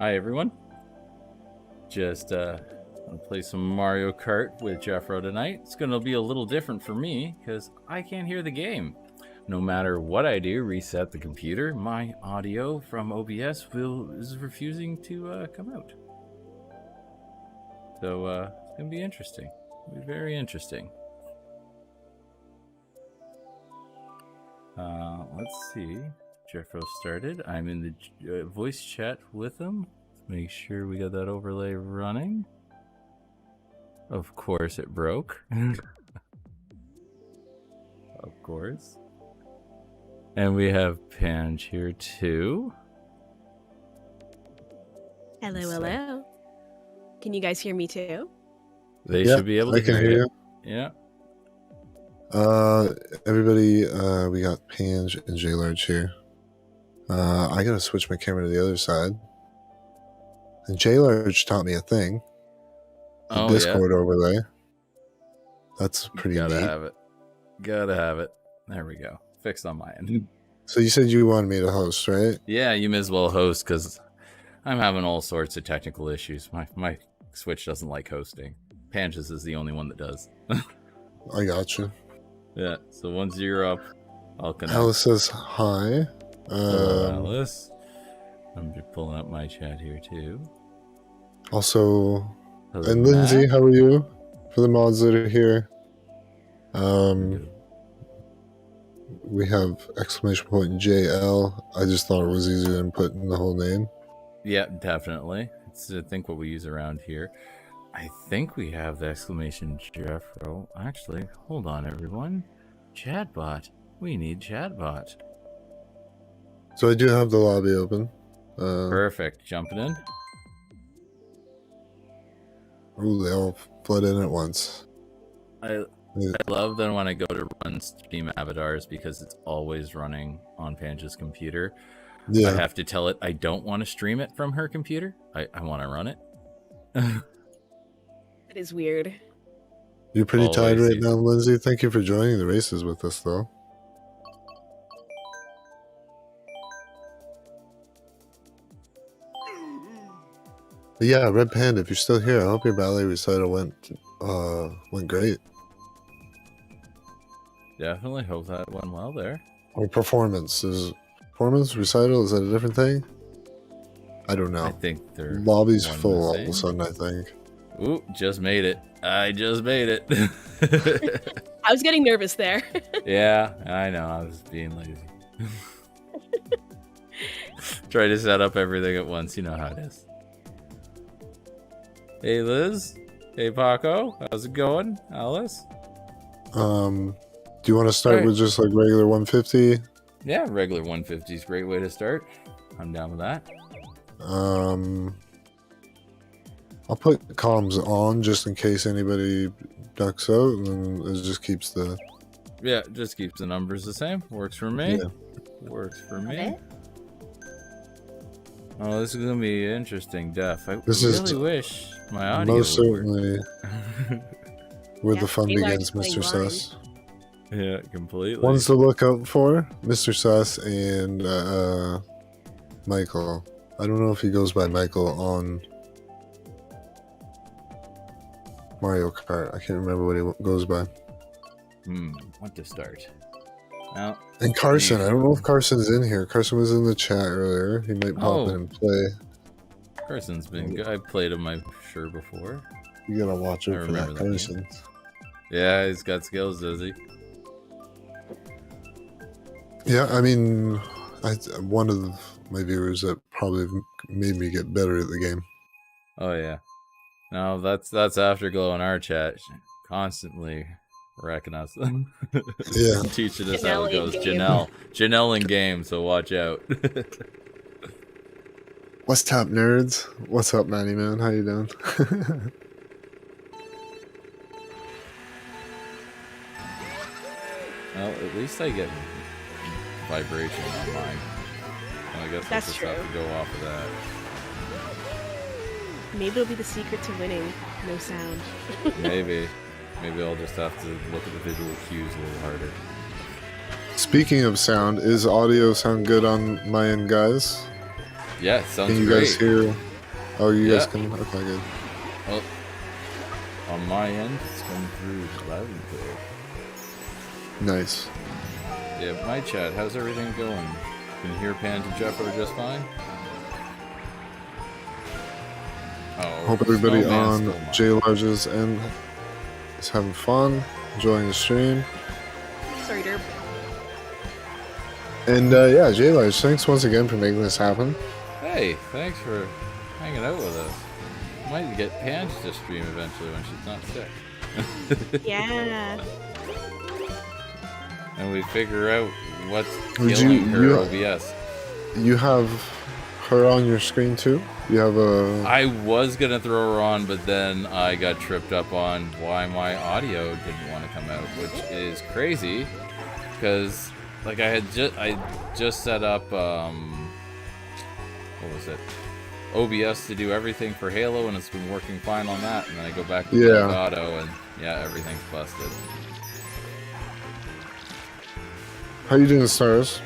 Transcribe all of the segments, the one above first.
Hi everyone. Just gonna play some Mario Kart with Jeffro tonight. It's gonna be a little different for me because I can't hear the game. No matter what I do, reset the computer, my audio from OBS is refusing to come out. So it's gonna be interesting. It'll be very interesting. Let's see. Jeffro started. I'm in the voice chat with him. Make sure we got that overlay running. Of course it broke. Of course. And we have Pange here too. Hello, hello. Can you guys hear me too? They should be able to hear you. Yeah. Everybody, we got Pange and J-Large here. I gotta switch my camera to the other side. And J-Large taught me a thing. The Discord overlay. That's pretty neat. Gotta have it. Gotta have it. There we go. Fixed on my end. So you said you wanted me to host, right? Yeah, you may as well host because I'm having all sorts of technical issues. My Switch doesn't like hosting. Pange's is the only one that does. I got you. Yeah, so once you're up, I'll connect. Alice says hi. Alice. I'm just pulling up my chat here too. Also, Hello, and Lindsay, Matt. how are you? For the mods that are here. We have exclamation point JL. I just thought it was easier than putting the whole name. Yeah, definitely. It's I think what we use around here. I think we have the exclamation Jeffro. Actually, hold on everyone. Chatbot. We need chatbot. So I do have the lobby open. Perfect. Jumping in. Ooh, they all flood in at once. I love that when I go to run Steam avatars because it's always running on Pange's computer. Yeah. I have to tell it I don't want to stream it from her computer. I want to run it. It is weird. You're pretty Always tired right easy. now, Lindsay. Thank you for joining the races with us, though. But yeah, Red Panda, if you're still here, I hope your ballet recital went great. Definitely hope that went well there. Or performance. Performance recital, is that a different thing? I don't know. I think they're Lobby's one full the all same. of a sudden, I think. Ooh, just made it. I just made it. I was getting nervous there. Yeah, I know. I was being lazy. Try to set up everything at once. You know how it is. Hey, Liz. Hey, Paco. How's it going? Alice? Do you want to start Alright. with just like regular 150? Yeah, regular 150 is a great way to start. I'm down with that. I'll put comms on just in case anybody ducks out, and then it just keeps the... Yeah, just keeps the numbers the same. Works for me. Yeah. Works for me. Okay. Oh, this is going to be interesting, Def. I This is really wish my audio Most would work. certainly where Yeah, the fun J-Large begins, playing Mr. blind. Sus. Yeah, completely. Ones to look out for, Mr. Sus and Michael. I don't know if he goes by Michael on Mario Kart. I can't remember what he goes by. What to start? Well, And Carson, I don't know if Carson's in here. Carson was in the chat earlier. He might pop in Oh. and play. Carson's been good. I've played him, I'm sure, before. You gotta watch I out for that remember that game. Carson. Yeah, he's got skills, does he? Yeah, I mean, one of my viewers that probably made me get better at the game. Oh, yeah. No, that's Afterglow in our chat. Constantly wrecking us. Yeah. Teaching us how Janelle it goes. in game. Janelle in game, so watch out. What's up, nerds? What's up, Manny Man? How you doing? Well, at least I get vibration on mine. Well, I guess I'll That's just true. have to go off of that. Maybe it'll be the secret to winning. No sound. Maybe I'll just have to look at the visual cues a little harder. Speaking of sound, is audio sound good on my end, guys? Yeah, it sounds Can you great. guys hear Oh, you guys Yeah. can. Okay, good. Well, on my end, it's coming through loud and clear. Nice. Yeah, my chat, how's everything going? Can you hear Pange and Jeffro just fine? Oh, Hope everybody Snowman on stole mine. J Large's end is having fun, enjoying the stream. Sorry, Derp. And yeah, J Large, thanks once again for making this happen. Hey, thanks for hanging out with us. Might get Pange to stream eventually when she's not sick. Yeah. And we figure out what's Would killing her you- OBS. You have her on your screen too? You have a. I was gonna throw her on, but then I got tripped up on why my audio didn't want to come out, which is crazy, because like I just set up what was it? OBS to do everything for Halo, and it's been working fine on that. And then I go back to Auto, and yeah, everything's busted. How you doing, Stars?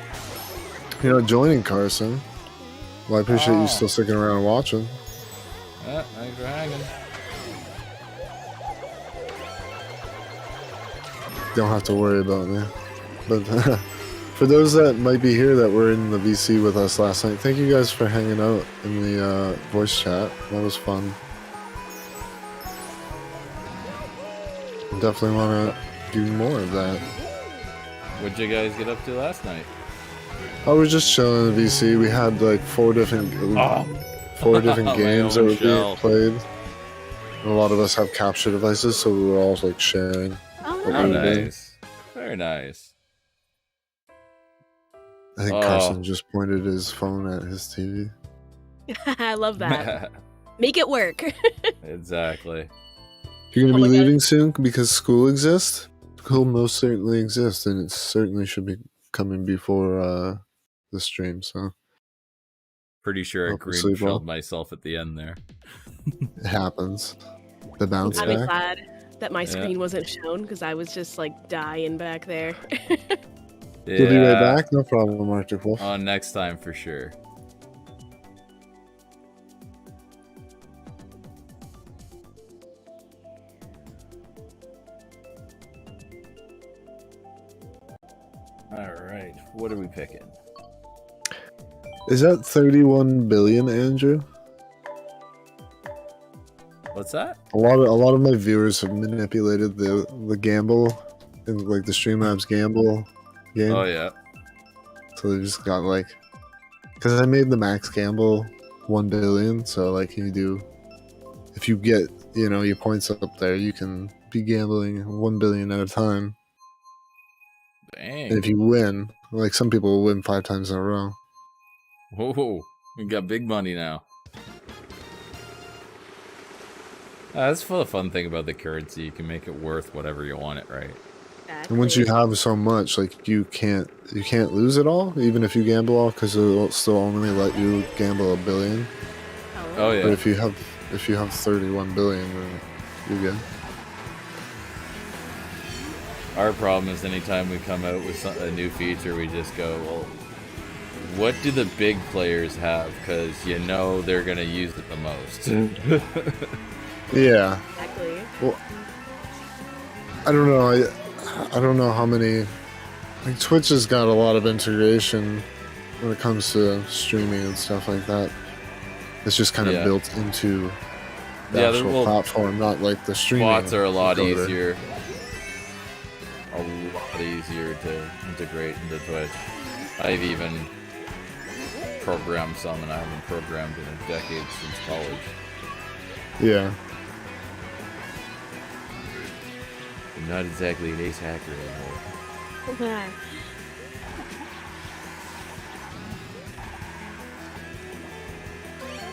You're not joining, Carson. Well, I appreciate you still sticking around and watching. Yeah, thanks for hanging. Don't have to worry about me. But for those that might be here that were in the VC with us last night, thank you guys for hanging out in the voice chat. That was fun. Definitely want to do more of that. What'd you guys get up to last night? I was just chilling in the VC. We had like four different My games that own were shell. being played. And a lot of us have capture devices, so we were all like sharing. Oh, Oh, Oh, nice. nice. Very nice. I think Oh. Carson just pointed his phone at his TV. I love that. Make it work. Exactly. You're gonna Oh be my God. leaving soon because school exists. School most certainly exists, and it certainly should be coming before the stream. So Pretty sure I Hope you green sleep well. shelled myself at the end there. it happens. The bounce I'm back. glad that my Yeah. screen wasn't shown because I was just like dying back there. You'll be right back. No problem, Arctic Wolf. Next time for sure. Alright, what are we picking? Is that 31 billion, Andrew? What's that? A lot of my viewers have manipulated the gamble, and like the Streamlabs gamble game. Oh yeah. So they just got like, because I made the max gamble 1 billion. So like you do, if you get your points up there, you can be gambling 1 billion at a time. Dang. And if you win, like some people will win 5 times in a row. Whoa, we got big money now. That's the fun thing about the currency. You can make it worth whatever you want it, right? And once you have so much, like you can't lose it all, even if you gamble all, because it'll still only let you gamble 1 billion. Oh yeah. But if you have 31 billion, then you're good. Our problem is anytime we come out with a new feature, we just go, well, what do the big players have? Because they're going to use it the most. Yeah. Exactly. Well, I don't know. I don't know how many. Like Twitch has got a lot of integration when it comes to streaming and stuff like that. It's just kind of Yeah. built into the Yeah, actual platform, not like the streaming. Bots are a lot encoder. easier. A lot easier to integrate into Twitch. I've even programmed some, and I haven't programmed in a decade since college. Yeah. I'm not exactly an ace hacker anymore.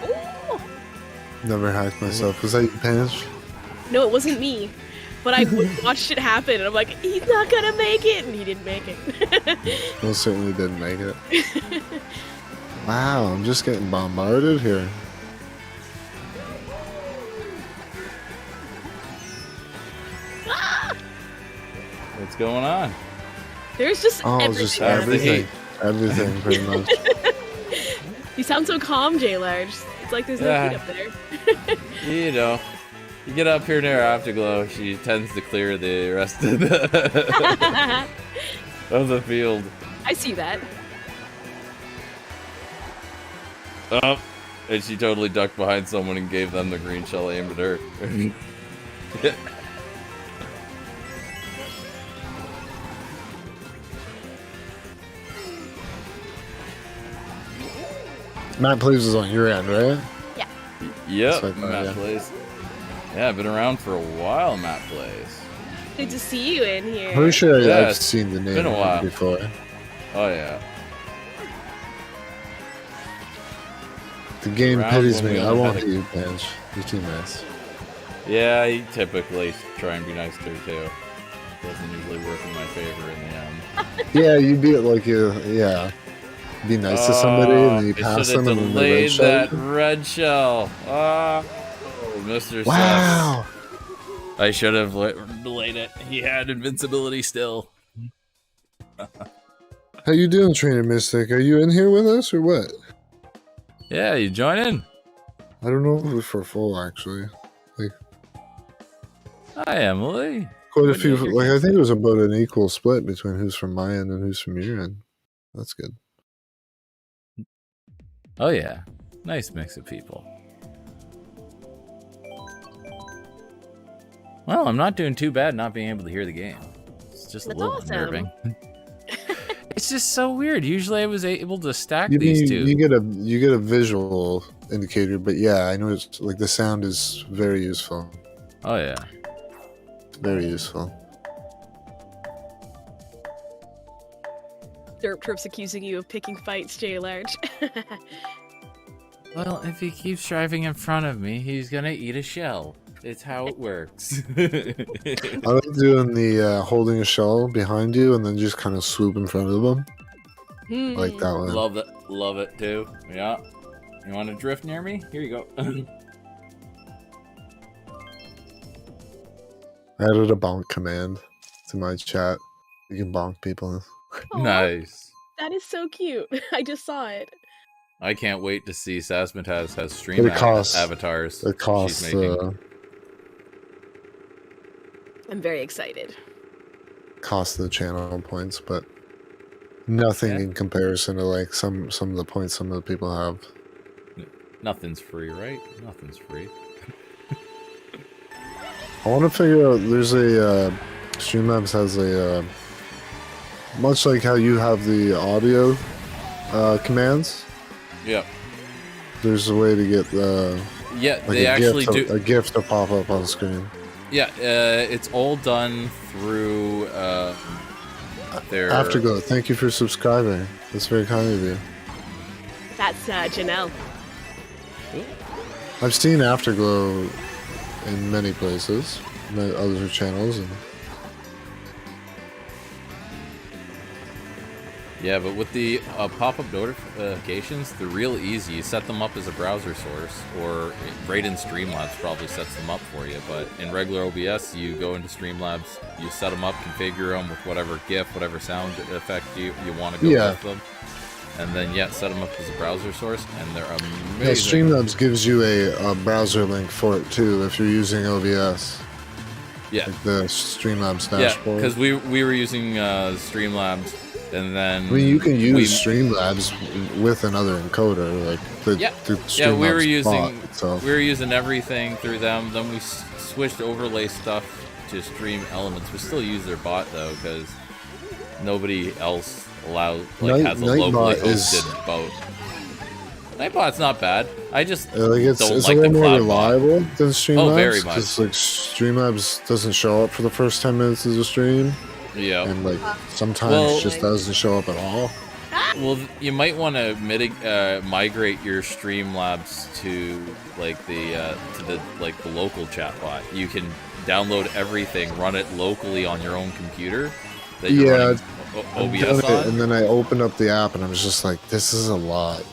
Ooh. Never hacked myself. Was that you, Pange? No, it wasn't me. But I watched it happen, and I'm like, he's not gonna make it, and he didn't make it. Most certainly didn't make it. Wow, I'm just getting bombarded here. What's going on? There's just Oh, everything. just That's the everything. heat. Everything, pretty much. You sound so calm, J Large. It's like there's no heat up there. You know, you get up here near Afterglow, she tends to clear the rest of the of the field. I see that. Oh, and she totally ducked behind someone and gave them the green shell aimed at her. Matt Plays is on your end, right? Yeah. Yep, Matt Plays. Yeah, I've been around for a while, Matt Plays. Good to see you in here. Pretty sure Yeah, I've seen the name been a while. before. Oh, yeah. The game Around pities when me. we I only won't had hit you, Pange. You're too nice. Yeah, I typically try and be nice to her, too. Doesn't usually work in my favor in the end. Yeah, you'd be like yeah. Be nice to somebody and then you pass them and then they delayed red that red shell. Oh, Mr. Wow. Sus. I should have delayed it. He had invincibility still. How you doing, Trainer Mystic? Are you in here with us or what? Yeah, you join in. I don't know if we're full actually. Hi, Emily. Quite a What few. is your Like I think consent? it was about an equal split between who's from my end and who's from your end. That's good. Oh, yeah. Nice mix of people. Well, I'm not doing too bad not being able to hear the game. It's just a That's little awesome. unnerving. It's just so weird. Usually I was able to stack You these two. you get a visual indicator, but yeah, I know it's like the sound is very useful. Oh, yeah. Very useful. Derp Trip's accusing you of picking fights, J Large. Well, if he keeps driving in front of me, he's gonna eat a shell. It's how it works. I like doing the holding a shell behind you and then just kind of swoop in front of them. I like that one. Love it too. Yeah. You want to drift near me? Here you go. I added a bonk command to my chat. You can bonk people. Aw, Nice. that is so cute. I just saw it. I can't wait to see Sasmataz has stream But it costs- avatars It costs she's making. I'm very excited. cost the channel points, but nothing in comparison to like some of the points some of the people have. Nothing's free, right? Nothing's free. I want to figure out. There's a Streamlabs has a much like how you have the audio commands. Yeah. There's a way to get Yeah, like they actually do. a GIF to pop up on the screen. Yeah, it's all done through their Afterglow, thank you for subscribing. That's very kind of you. That's Janelle. I've seen Afterglow in many places, other channels, and Yeah, but with the pop-up notifications, they're real easy. You set them up as a browser source, or right in Streamlabs probably sets them up for you. But in regular OBS, you go into Streamlabs, you set them up, configure them with whatever GIF, whatever sound effect you want to go with them. And then, set them up as a browser source, and they're amazing. yeah, Streamlabs gives you a browser link for it too if you're using OBS. Yeah. Like the Streamlabs Yeah, dashboard. because we were using Streamlabs, and then... I mean, you can use Streamlabs with another encoder, like the Streamlabs we were using bot itself. we were using everything through them. Then we switched overlay stuff to Stream Elements. We still use their bot though, because nobody else has a locally hosted boat. Nightbot's not bad. I just it's don't a like little the more cloud bot. reliable than Streamlabs. very much. Because like Streamlabs doesn't show up for the first 10 minutes of the stream, Yeah. and like sometimes just doesn't show up at all. Well, you might want to migrate your Streamlabs to the local chatbot. You can download everything, run it locally on your own computer that you're running OBS on. And then I opened up the app and I was just like, this is a lot.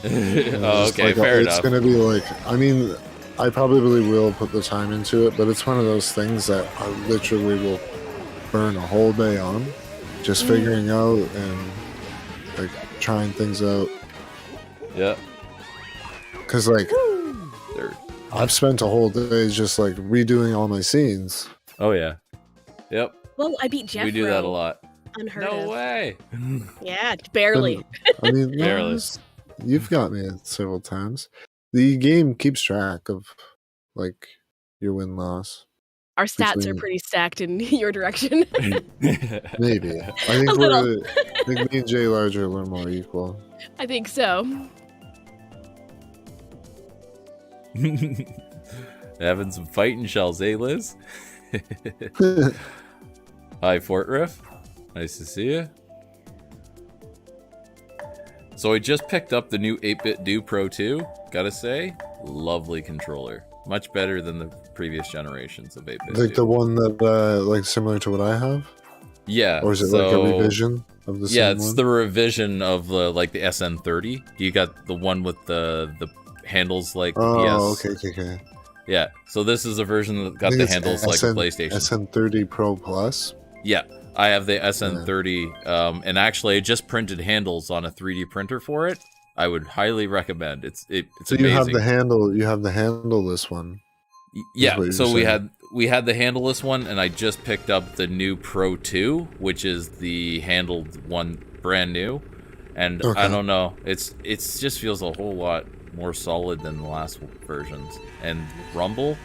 Oh, okay, like, fair it's enough. gonna be like, I mean, I probably will put the time into it, but it's one of those things that I literally will burn a whole day on, just figuring out and like trying things out. Yeah. Because like Third. I've spent a whole day just like redoing all my scenes. Oh yeah. Yep. Well, I beat Jeffro. We do that a lot. Unheard No of. way. Yeah, barely. I mean, Barely. you've got me several times. The game keeps track of like your win loss. Our stats Between- are pretty stacked in your direction. Maybe. I think A little. I think me and Jay Large are a little more equal. I think so. Having some fighting shells, eh, Liz? Hi, Fort Riff. Nice to see you. So I just picked up the new 8-Bit Do Pro 2. Gotta say, lovely controller. Much better than the previous generations of 8-Bit Like Do. the one that like similar to what I have? Yeah. Or is it like a revision of the same Yeah, it's one? the revision of the like the SN30. You got the one with the handles like the PS. Okay. Yeah. So this is a version that I got think the it's handles like a PlayStation. SN30 Pro Plus. Yeah. I have the SN30, and actually I just printed handles on a 3D printer for it. I would highly recommend. It's So amazing. you have the handle. You have the handleless one. Yeah. what you're So we saying. had the handleless one, and I just picked up the new Pro 2, which is the handled one, brand new. And Okay. I don't know, it's just feels a whole lot more solid than the last versions. And Rumble's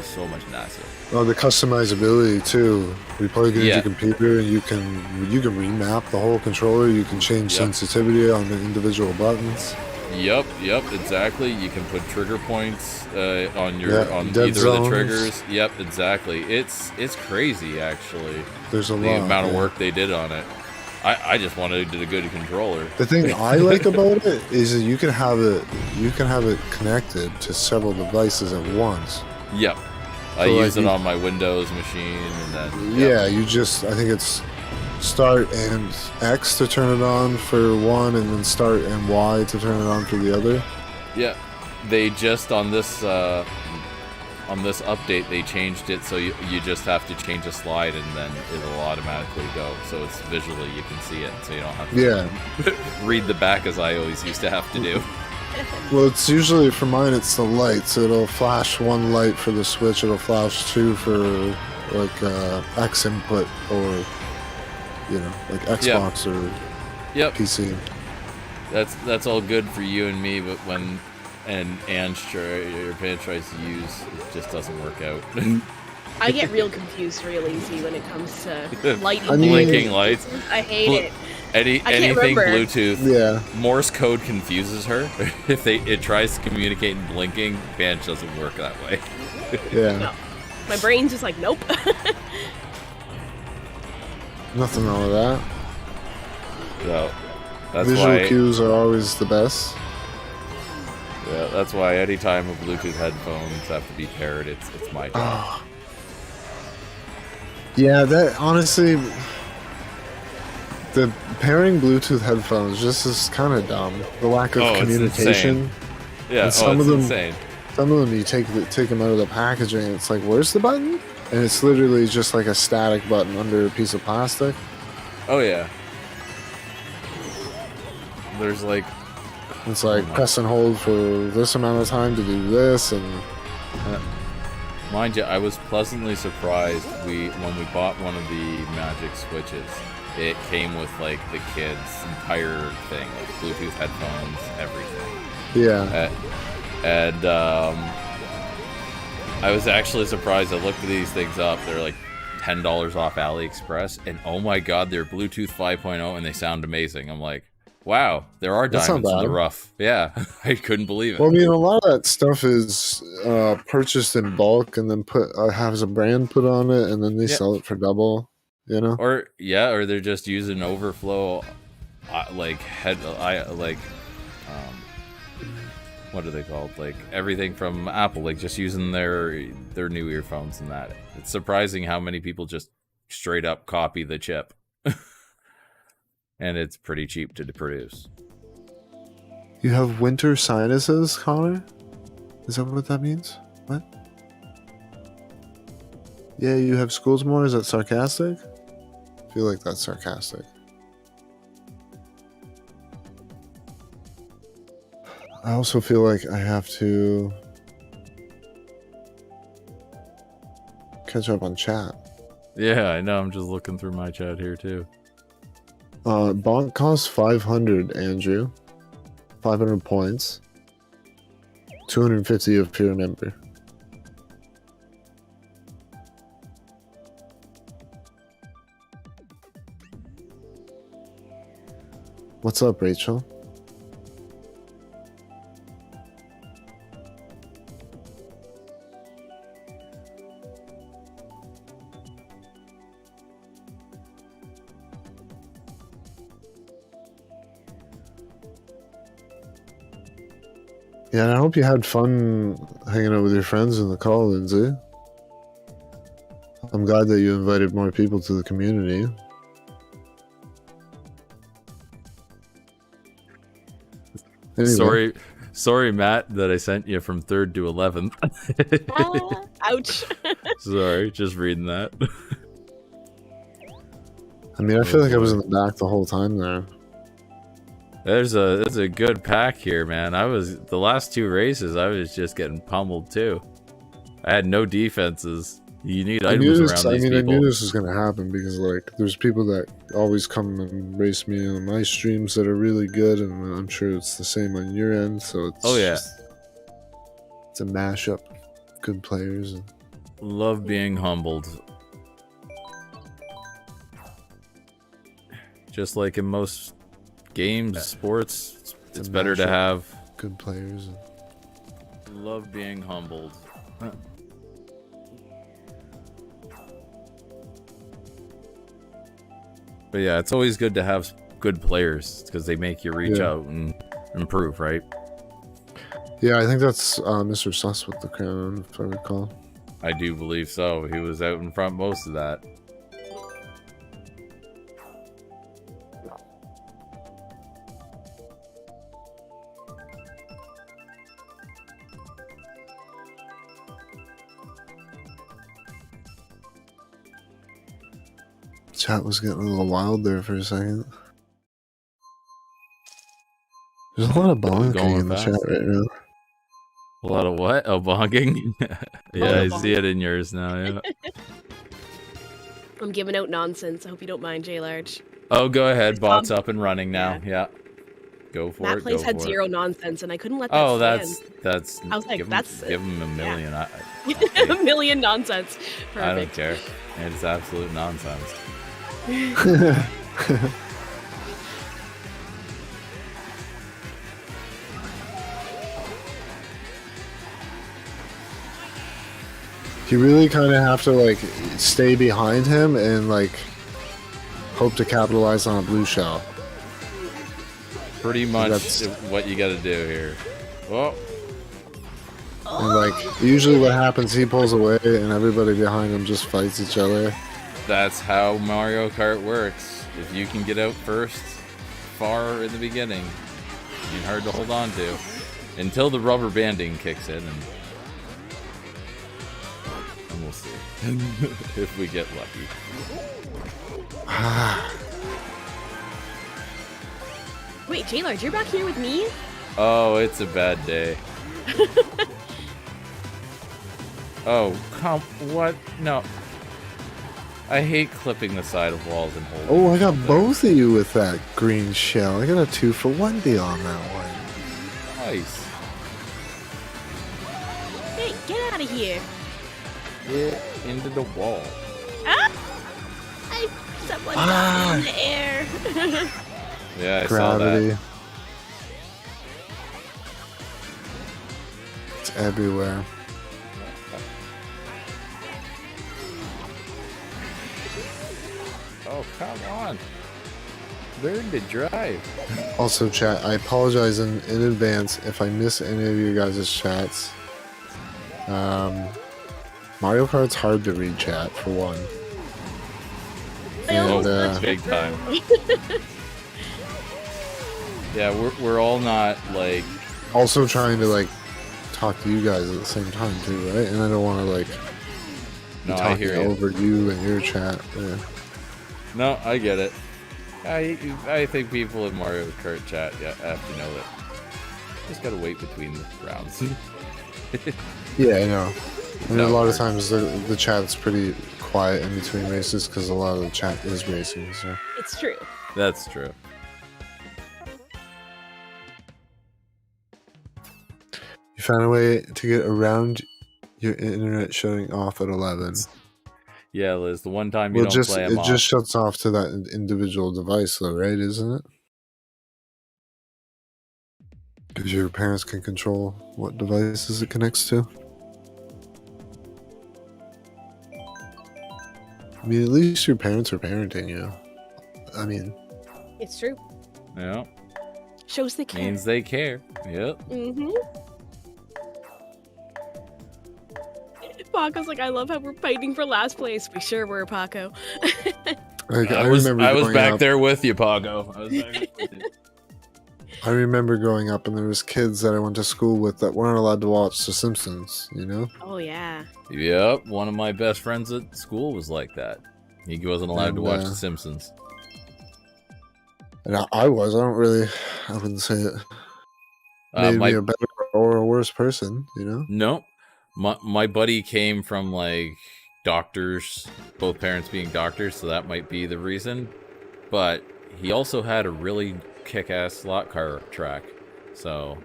so much nicer. Oh, the customizability too. We plug it into Yeah. your computer, and you can remap the whole controller. You can change Yep. sensitivity on the individual buttons. Yep, exactly. You can put trigger points on Yeah, on dead either zones. of the triggers. Yep, exactly. It's crazy actually. There's a The lot. amount of yeah. work they did on it. I just wanted a good controller. The thing I like about it is that you can have it connected to several devices at once. Yep. I So, like, use it you- on my Windows machine, and then Yeah, I think it's start and X to turn it on for one, and then start and Y to turn it on for the other. Yeah, they just on this update they changed it so you just have to change a slide and then it'll automatically go. So it's visually you can see it, so you don't have to Yeah. read the back as I always used to have to do. Well, it's usually for mine. It's the lights. It'll flash one light for the Switch. It'll flash two for like X input or like Xbox or Yep, PC. that's all good for you and me, but when your pan tries to use, it just doesn't work out. I get real confused real easy when it comes to lighting. I mean- Blinking lights. I hate it. can't Anything remember. Bluetooth. Yeah. Morse code confuses her. If it tries to communicate in blinking, Pange doesn't work that way. Yeah. No. My brain's just like, nope. Nothing wrong with that. So that's Visual why. cues are always the best. Yeah, that's why anytime a Bluetooth headphones have to be paired, it's my job. Ah. Yeah, that honestly, the pairing Bluetooth headphones just is kind of dumb. The lack of Oh, it's communication. insane. Yeah, and some it's of them- insane. Some of them you take them out of the packaging, and it's like, where's the button? And it's literally just like a static button under a piece of plastic. Oh yeah. There's like, It's like press and hold for this amount of time to do this, and mind you, I was pleasantly surprised when we bought one of the Magic Switches. It came with like the kid's entire thing, like Bluetooth headphones, everything. yeah. And I was actually surprised. I looked these things up. They're like $10 off AliExpress, and oh my god, they're Bluetooth 5.0 and they sound amazing. I'm like, wow, there are That's not diamonds in the bad. rough. Yeah, I couldn't believe it. Well, I mean, a lot of that stuff is purchased in bulk and then has a brand put on it, and then they Yeah. sell it for double. Or they're just using overflow, what are they called? Like everything from Apple, like just using their new earphones and that. It's surprising how many people just straight up copy the chip, and it's pretty cheap to produce. You have winter sinuses, Connor? Is that what that means? What? Yeah, you have schools more? Is that sarcastic? I feel like that's sarcastic. I also feel like I have to catch up on chat. Yeah, I know. I'm just looking through my chat here too. Bonk costs 500, Andrew. 500 points. 250 if you're a member. What's up, Rachel? Yeah, and I hope you had fun hanging out with your friends in the call, Lindsay. I'm glad that you invited more people to the community. Anyway. Sorry, Matt, that I sent you from 3rd to 11th. Ouch. Sorry, just reading that. I mean, I feel like I was in the back the whole time there. There's a good pack here, man. The last 2 races, I was just getting pummeled too. I had no defenses. You need items around these people. I knew this was gonna happen because like there's people that always come and race me on my streams that are really good, and I'm sure it's the same on your end. So it's it's a mashup of good players. And love being humbled. Just like in most games, sports, it's better to have good players. Love being humbled. But yeah, it's always good to have good players because they make you reach out and improve, right? Yeah, I think that's Mr. Sus with the crown, if I recall. I do believe so. He was out in front most of that. Chat was getting a little wild there for a second. There's a lot of bonking in the chat right now. A lot of what? Oh, bonking? Yeah, I see it in yours now, yeah. I'm giving out nonsense. I hope you don't mind, J Large. Oh, go ahead. Bot's up and running now. Yeah. Go for Matt it. Plays had 0 nonsense, and I couldn't let that stand. that's. I was like, give him a million. Yeah. A million nonsense. Perfect. I don't care. It's absolute nonsense. You really kind of have to like stay behind him and like hope to capitalize on a blue shell. Pretty much what you got to do here. Well, and like usually what happens, he pulls away and everybody behind him just fights each other. That's how Mario Kart works. If you can get out first, far in the beginning, it's hard to hold on to until the rubber banding kicks in, and we'll see if we get lucky. Wait, J-Large, you're back here with me? Oh, it's a bad day. Oh, what? No. I hate clipping the side of walls and holding. Oh, I got both of you with that green shell. I got a 2-for-1 deal on that one. Nice. Hey, get out of here. Get into the wall. Ah! Someone got in the air. Yeah, I Gravity. saw that. It's everywhere. Oh, come on. Learn to drive. Also, chat, I apologize in advance if I miss any of you guys' chats. Mario Kart's hard to read chat, for one. And, big time. Yeah, we're all not, like... Also trying to, like, talk to you guys at the same time, too, right? And I don't want to, like, be talking over you and your chat. Yeah. No, I get it. I think people in Mario Kart chat have to know that Just gotta wait between the rounds. Yeah, I know. And No, a lot we're- of times the chat's pretty quiet in between races because a lot of the chat is racing. So It's true. That's true. you found a way to get around your internet shutting off at 11. Yeah, Liz, the one time you Well, don't play them it off. just shuts off to that individual device, though, right? Isn't it? Because your parents can control what devices it connects to. I mean, at least your parents are parenting you. I mean, It's true. Yeah, Shows the care. means they care. Yep. Mm-hmm. Paco's like, I love how we're fighting for last place. We sure were, Paco. like, I was going back up, there with you, Pago. I was back there with you. I remember growing up, and there was kids that I went to school with that weren't allowed to watch The Simpsons. You know? Oh, yeah. Yep, one of my best friends at school was like that. He wasn't allowed to watch The Simpsons. And I was. I wouldn't say it made me a better or a worse person. You know? No, my buddy came from like doctors, both parents being doctors, so that might be the reason. But he also had a really kick-ass slot car track, so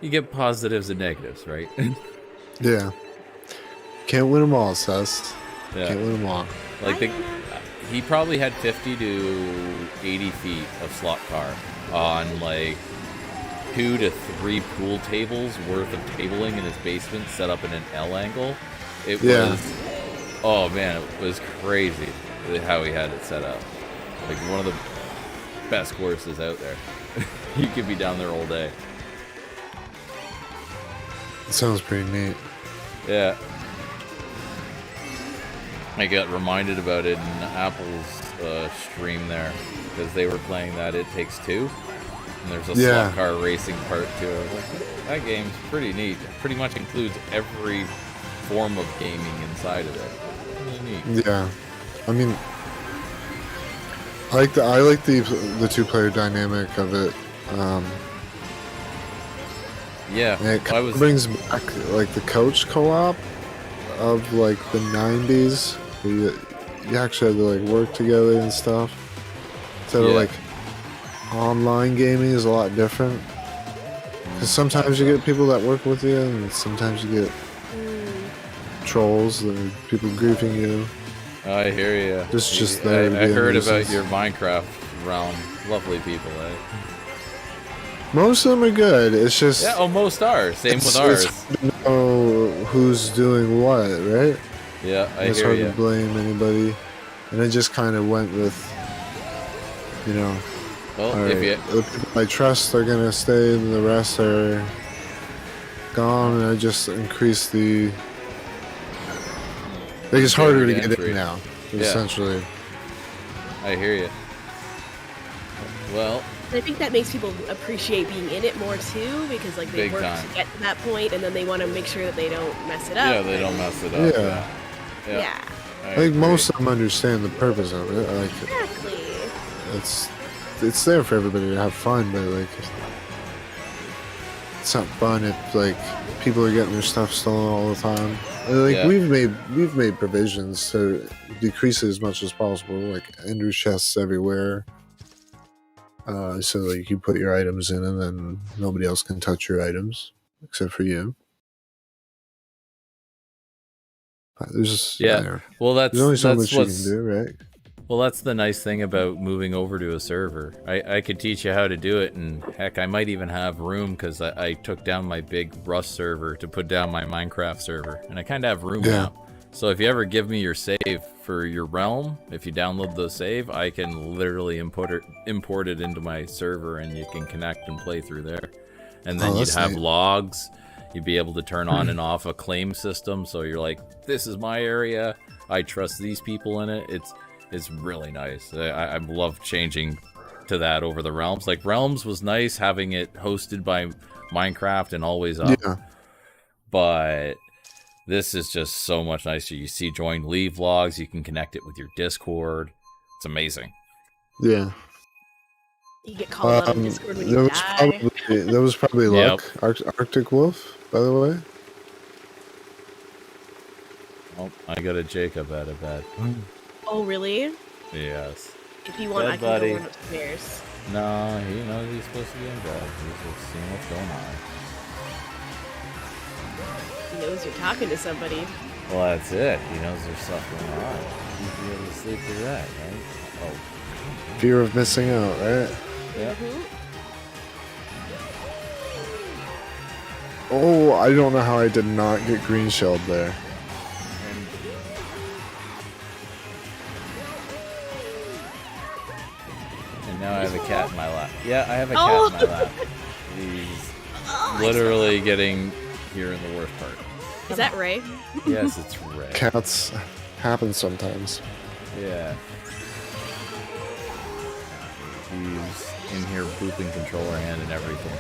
you get positives and negatives, right? Yeah. Can't win them all, Sess. Yeah. Can't win them all. Like he probably had 50 to 80 feet of slot car on like 2 to 3 pool tables worth of tabling in his basement, set up in an L angle. It was, oh man, it was crazy how he had it set up. Like one of the best courses out there. You could be down there all day. It sounds pretty neat. Yeah. I got reminded about it in Apple's stream there because they were playing that It Takes Two, and there's a slot car racing part to it. I was like, that game's pretty neat. It pretty much includes every form of gaming inside of it. Really neat. Yeah, I mean, I like the 2-player dynamic of it. Yeah, and it kind of brings back like the coach co-op of like the 90s. You actually had to like work together and stuff. So like online gaming is a lot different. Because sometimes you get people that work with you, and sometimes you get trolls and people griefing you. I hear you. Just there. I heard about your Minecraft realm. Lovely people, eh? Most of them are good. It's just most are. Same with ours. It's hard to know who's doing what, right? Yeah, I it's hear hard you. to blame anybody, and I just kind of went with, you know, well, the people I trust are gonna stay, and the rest are gone. And I just increased the. I think it's harder to get in now, essentially. I hear you. Well, I think that makes people appreciate being in it more too, because like they work to get to that point, and then they want to make sure that they don't mess it up. Yeah, they don't mess it up. Yeah. I think most of them understand the purpose of it. Like, exactly. It's there for everybody to have fun, but like, it's not fun if like people are getting their stuff stolen all the time. Like we've made provisions to decrease it as much as possible, like ender chests everywhere. So like you put your items in, and then nobody else can touch your items except for you. There's just well, there's only so much you can do, right? Well, that's the nice thing about moving over to a server. I could teach you how to do it, and heck, I might even have room because I took down my big Rust server to put down my Minecraft server, and I kind of have room now. So if you ever give me your save for your realm, if you download the save, I can literally import it into my server, and you can connect and play through there. And then you'd have logs. You'd be able to turn on and off a claim system, so you're like, this is my area. I trust these people in it. It's really nice. I love changing to that over the Realms. Like, Realms was nice having it hosted by Minecraft and always up. Yeah. But this is just so much nicer. You see join leave logs. You can connect it with your Discord. It's amazing. Yeah. You get called out on Discord when you that die. that was probably luck. Arctic Wolf, by the way. Oh, I got a Jacob out of bed. Oh, really? Yes. If you want, I can go run upstairs. No, he knows he's supposed to be in bed. He's just seeing what's going on. He knows you're talking to somebody. Well, that's it. He knows there's stuff going on. He'd be able to sleep through that, right? Oh. Fear of missing out, right? Yeah. Oh, I don't know how I did not get green shelled there. And now I have a cat in my lap. Yeah, I have a cat in my lap. He's literally getting here in the worst part. Is that Ray? Yes, it's Ray. Cats happen sometimes. Yeah. He's in here pooping controller hand and everything.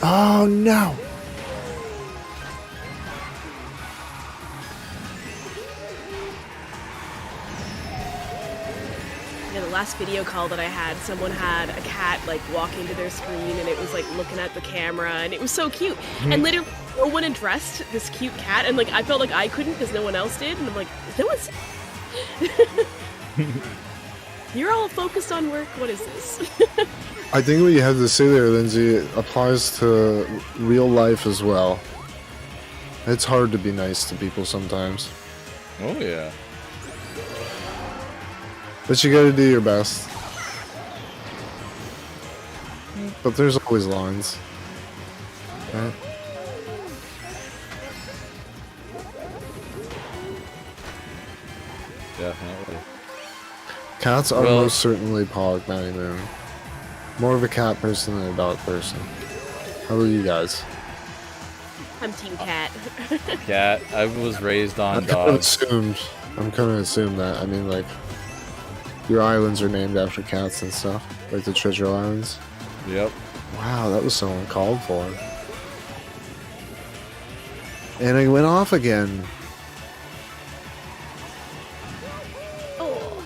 Oh no! Yeah, the last video call that I had, someone had a cat like walking to their screen and it was like looking at the camera and it was so cute. And literally no one addressed this cute cat and like I felt like I couldn't because no one else did and I'm like, no one's You're all focused on work, what is this? I think what you have to say there, Lindsay, applies to real life as well. It's hard to be nice to people sometimes. Oh yeah. But you gotta do your best. But there's always lines. Right? Definitely. Cats are most certainly Pog, Matty Moon. More of a cat person than a dog person. How about you guys? I'm team cat. Cat. I was raised on dogs. I'm kind of assumed that. I mean, like, your islands are named after cats and stuff, like the Treasure Islands. Yep. Wow, that was so uncalled for. And it went off again. Oh.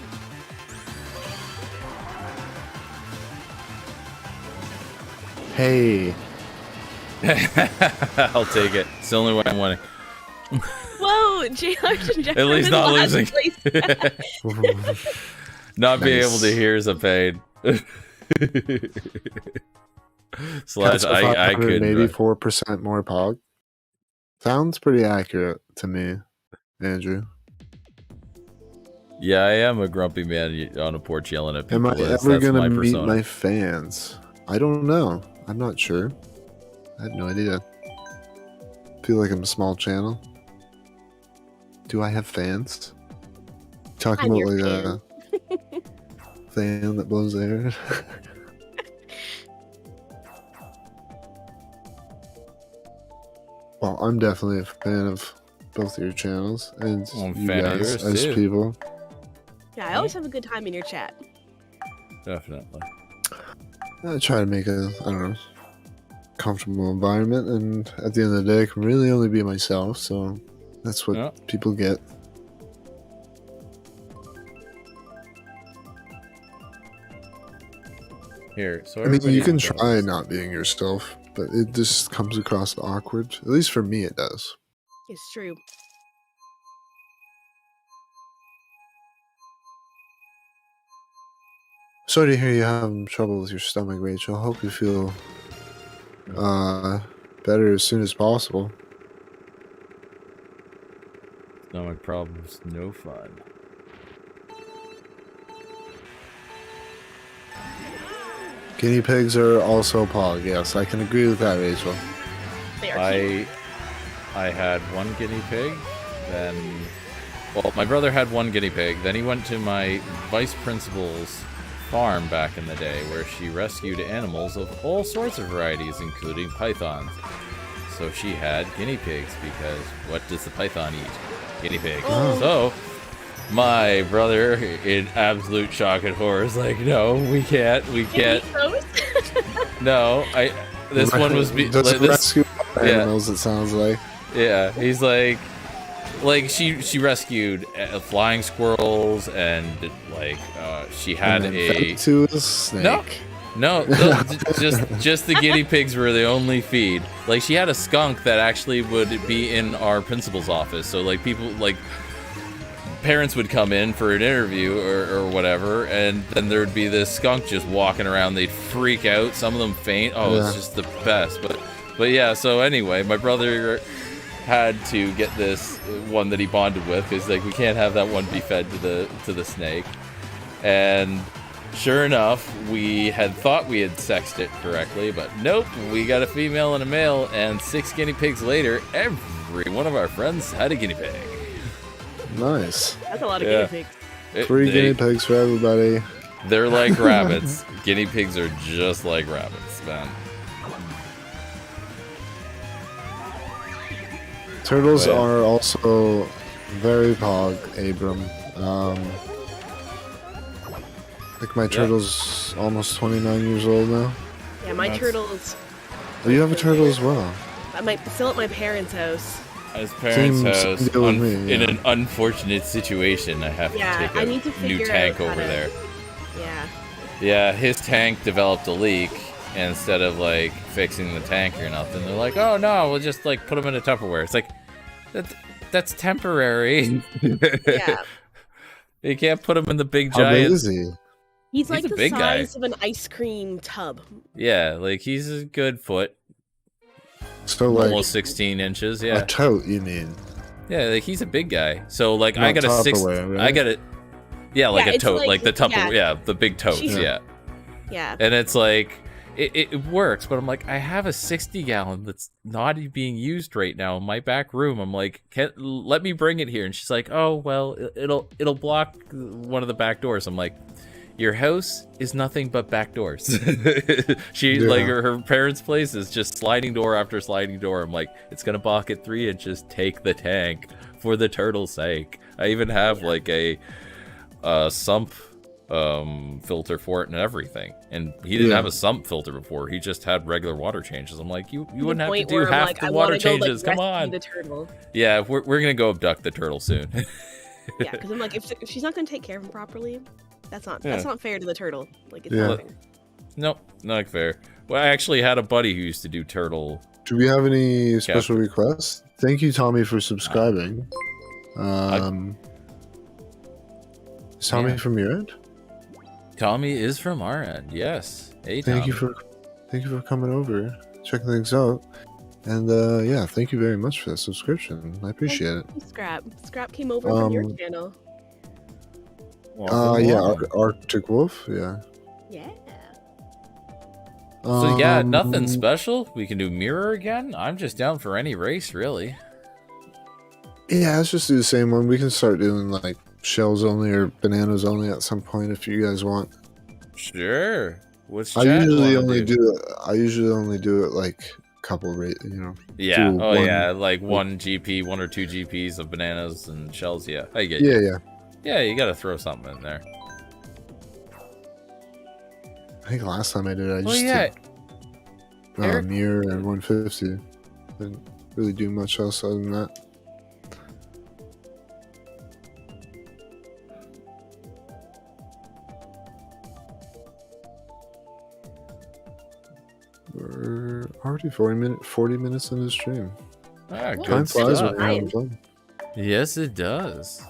Hey. I'll take it. It's the only way I'm winning. Whoa, J-Large and Jeffro At least not losing. Not Nice. being able to hear is a pain. Slash, I could. 84% more Pog. Sounds pretty accurate to me, Andrew. Yeah, I am a grumpy man on a porch yelling at people. Am I ever gonna meet my fans? I don't know. I'm not sure. I have no idea. Feel like I'm a small channel. Do I have fans? Talking about like a fan that blows air. Well, I'm definitely a fan of both of your channels and you guys as people. Yeah, I always have a good time in your chat. Definitely. I try to make a, I don't know, comfortable environment, and at the end of the day, I can really only be myself, so that's what people get. Here, so I mean, you can try not being yourself, but it just comes across awkward. At least for me, it does. It's true. Sorry to hear you having trouble with your stomach, Rachel. I hope you feel better as soon as possible. Stomach problems, no fun. Guinea pigs are also Pog. Yes, I can agree with that, Rachel. They are cute. I had one guinea pig, then... Well, my brother had one guinea pig, then he went to my vice principal's farm back in the day, where she rescued animals of all sorts of varieties, including pythons. So she had guinea pigs, because what does the python eat? Guinea pigs. Oh. So... my brother, in absolute shock and horror, is like, no, we can't. No, this one was... rescue animals, it sounds like. Yeah, he's like, like she rescued flying squirrels, and like she had a to a snake. No, just the guinea pigs were the only feed. Like she had a skunk that actually would be in our principal's office. So like people like parents would come in for an interview or whatever, and then there'd be this skunk just walking around. They'd freak out. Some of them faint. Oh, it's just the best. But yeah. So anyway, my brother had to get this one that he bonded with because like we can't have that one be fed to the snake, and. Sure enough, we had thought we had sexed it correctly, but nope, we got a female and a male, and 6 guinea pigs later, every one of our friends had a guinea pig. Nice. That's a lot of guinea pigs. 3 guinea pigs for everybody. They're like rabbits. Guinea pigs are just like rabbits, man. Turtles are also very pog, Abram. Like my turtle's almost 29 years old now. Yeah, my turtle's... Oh, you have a turtle as well? Still at my parents' house. At his parents' house, in yeah. an unfortunate situation, I have to take a new tank over there. Yeah. Yeah, his tank developed a leak, and instead of like fixing the tank or nothing, they're like, "Oh no, we'll just like put him in a Tupperware." It's like that's temporary. Yeah. You can't put him in the big How giant. big is he? He's like the big size guy. of an ice cream tub. Yeah, like he's a good foot. So like almost 16 inches. Yeah. A tote, you mean? Yeah, like he's a big guy. So like Not I got a 6. Tupperware, right? I got it. Yeah, like a tote, like the Tupperware. yeah. Yeah, the big totes. Yeah. Yeah. And it's like it works, but I'm like, I have a 60-gallon that's not being used right now in my back room. I'm like, let me bring it here. And she's like, oh well, it'll block one of the back doors. I'm like, your house is nothing but back doors. Like her parents' place is just sliding door after sliding door. I'm like, it's gonna balk at 3 inches. Take the tank for the turtle's sake. I even have like a sump filter for it and everything. And he didn't have a sump filter before. He just had regular water changes. I'm like, you wouldn't have to do half the water changes. Come on. The turtle. Yeah, we're gonna go abduct the turtle soon. Yeah, because I'm like, if she's not gonna take care of him properly. That's not fair to the turtle. Like it's not fair. Nope, not fair. Well, I actually had a buddy who used to do turtle. Do we have any special requests? Thank you, Tommy, for subscribing. Is Tommy from your end? Tommy is from our end. Yes. Hey, thank you for coming over, checking things out, and yeah, thank you very much for that subscription. I appreciate it. Scrap came over from your channel. Yeah, Arctic Wolf, yeah. Yeah. So yeah, nothing special. We can do mirror again. I'm just down for any race, really. Yeah, let's just do the same one. We can start doing like shells only or bananas only at some point if you guys want. Sure. I usually only do it like a couple Yeah. Yeah, like 1 GP, 1 or 2 GPs of bananas and shells. Yeah, I get you. Yeah. Yeah, you gotta throw something in there. I think last time I did it, I just did mirror and 150. Didn't really do much else other than that. We're already 40 minutes into the stream. Good Time flies stuff. when you're having fun. Yes, it does.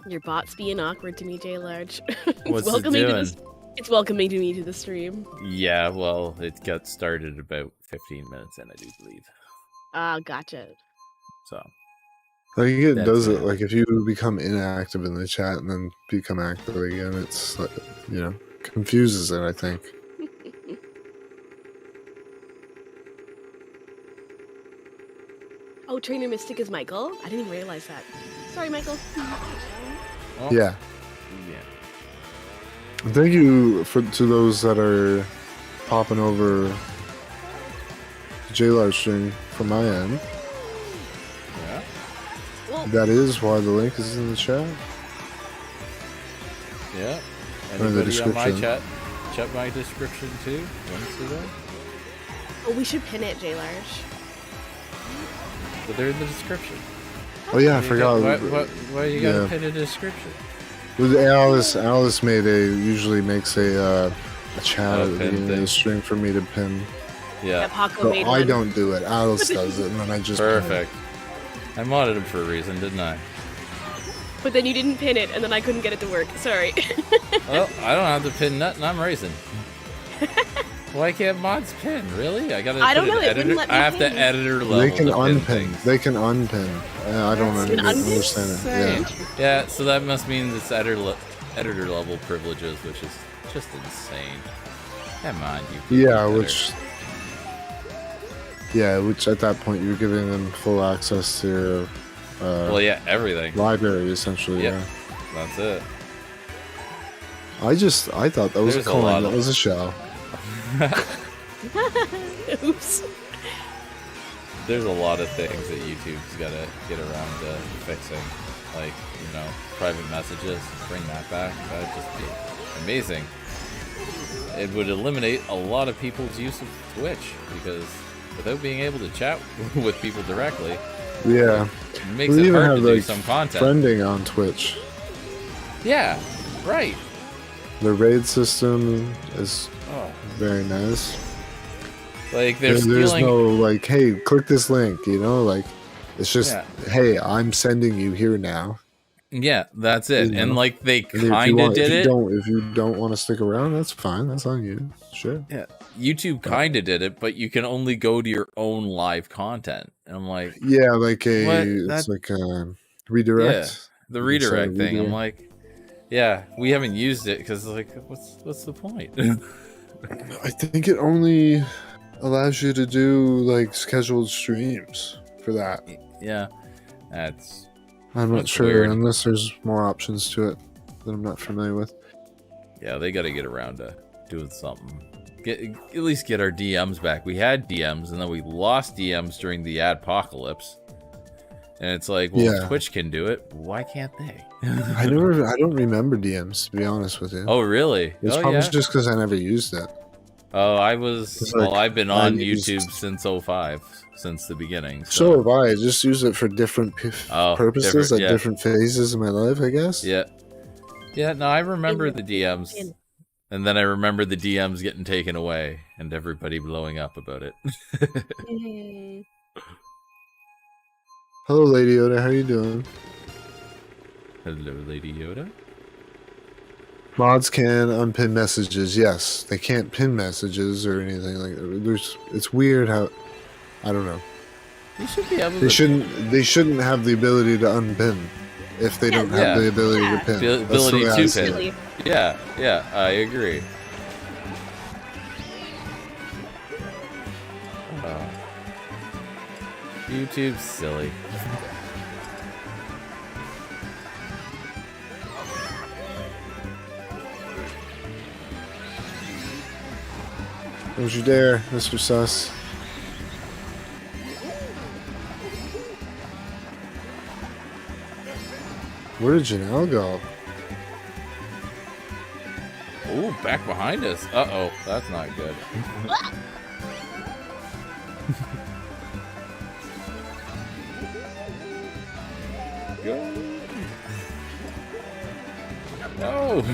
Your bot's being awkward to me, J Large. What's it doing? It's welcoming to me to the stream. Yeah, well, it got started about 15 minutes in, I do believe. Gotcha. So. I think it does it, like, if you become inactive in the chat and then become active again, it's, like, confuses it, I think. Oh, Trainer Mystic is Michael? I didn't even realize that. Sorry, Michael. Oh. Yeah. Thank you to those that are popping over J-Large stream from my end. Yeah. Well, that is why the link is in the chat. Yeah. Or in the Anybody on my description. check my description too? Once ago? Oh, we should pin it, J Large. But they're in the description. Oh yeah, I forgot. Why you gotta pin a description? With Alice usually makes a chat at the beginning of the stream for me to pin. Yeah. Paco So made I one. don't do it. Alice does it, and then I just Perfect. I modded him for a reason, didn't I? But then you didn't pin it, and then I couldn't get it to work. Sorry. Well, I don't have to pin nothing. I'm racing. Why can't mods pin? Really? I gotta. I don't know, it editor. wouldn't let me I have to pin. editor level. They can to pin unpin. things. They can unpin. I don't understand it. Yeah. Yeah, so that must mean it's editor level privileges, which is just insane. Come on, you. Yeah, which at that point you're giving them full access to your Well, yeah, everything. library essentially. Yep. Yeah. That's it. I thought that was There's a a coin. lot That of- was a shell. Oops. There's a lot of things that YouTube's gotta get around to fixing, like private messages. Bring that back. That'd just be amazing. It would eliminate a lot of people's use of Twitch because without being able to chat with people directly, Yeah. it makes We it even hard have to do some content. friending on Twitch. Yeah, right. The raid system is Oh, very nice. like they're There's stealing. no like, hey, click this link. Like it's just, hey, I'm sending you here now. Yeah, that's it. You And know? like they And kind of did it. If you don't want to stick around, that's fine. That's on you. Sure. Yeah, YouTube kind of did it, but you can only go to your own live content. And I'm like, Yeah, like What? it's like a redirect. the You can set a redirect thing. I'm redirect. like, yeah, we haven't used it because like, what's the point? I think it only allows you to do like scheduled streams for that. Yeah, that's I'm not That's sure weird. unless there's more options to it that I'm not familiar with. yeah. They got to get around to doing something. At least get our DMs back. We had DMs and then we lost DMs during the adpocalypse. And it's like, well, Yeah. if Twitch can do it, why can't they? I don't remember DMs to be honest with you. Oh, really? It's Oh, probably yeah. just because I never used it. Oh, It's like, I've been I on used- YouTube since 05, since the beginning. So have I. Just use it for different Oh, purposes different, at yeah. different phases of my life, I guess. Yeah. Yeah, no, I remember the DMs. And then I remember the DMs getting taken away and everybody blowing up about it. Mm. Hello, Lady Yoda. How you doing? Hello, Lady Yoda. Mods can unpin messages. Yes, they can't pin messages or anything like that. It's weird how I don't know. You should be able They to... They shouldn't have the ability to unpin if they don't have Yeah. the ability Yeah. to pin. The That's the ability way I to see pin. it. Really. Yeah, I agree. YouTube's silly. Don't you dare, Mr. Sus. Where did Janelle go? Ooh, back behind us. Uh-oh, that's not good. Go. No.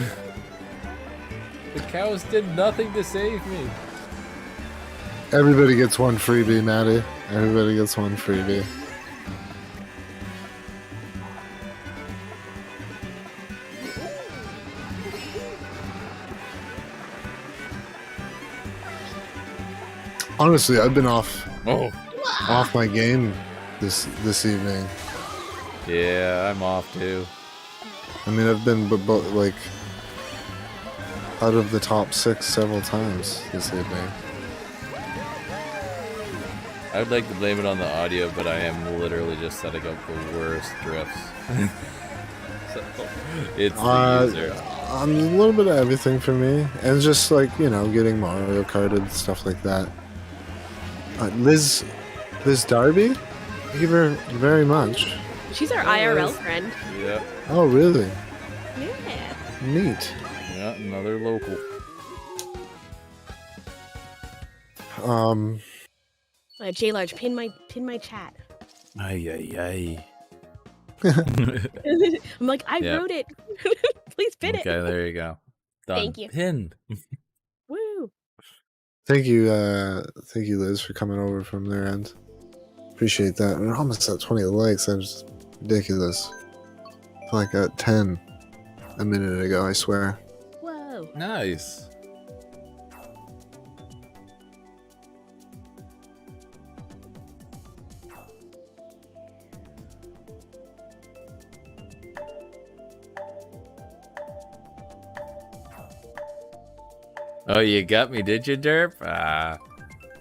The cows did nothing to save me. Everybody gets one freebie, Maddie. Everybody gets one freebie. Honestly, I've been off my game this evening. Yeah, I'm off too. I mean, I've been like out of the top 6 several times this evening. I would like to blame it on the audio, but I am literally just setting up the worst drifts. So, it's the user. A little bit of everything for me, and just like getting Mario Karted, stuff like that. Liz Darby, thank you very much. She's our IRL friend. Yeah, Oh, really? Yeah. Neat. yeah, another local. J Large, pin my chat. Ay. I'm like, I wrote it. Please pin it. Okay, there you go. Done. Thank you. Pinned. Woo. Thank you, Liz, for coming over from their end. Appreciate that. We're almost at 20 likes. That's ridiculous. I feel like I got 10 a minute ago, I swear. Whoa. Nice. Oh, you got me, did you, Derp? Ah,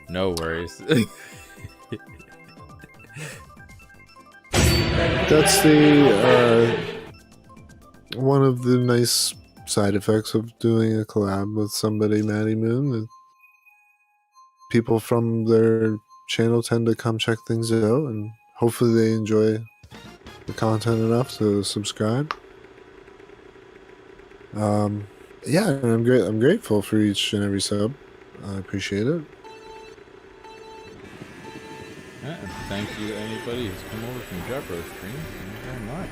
no worries. That's the one of the nice side effects of doing a collab with somebody, Maddie Moon. That people from their channel tend to come check things out, and hopefully they enjoy the content enough to subscribe. Yeah, and I'm grateful for each and every sub. I appreciate it. Yeah, and thank you anybody who's come over from Jeffro's stream. Thank you very much.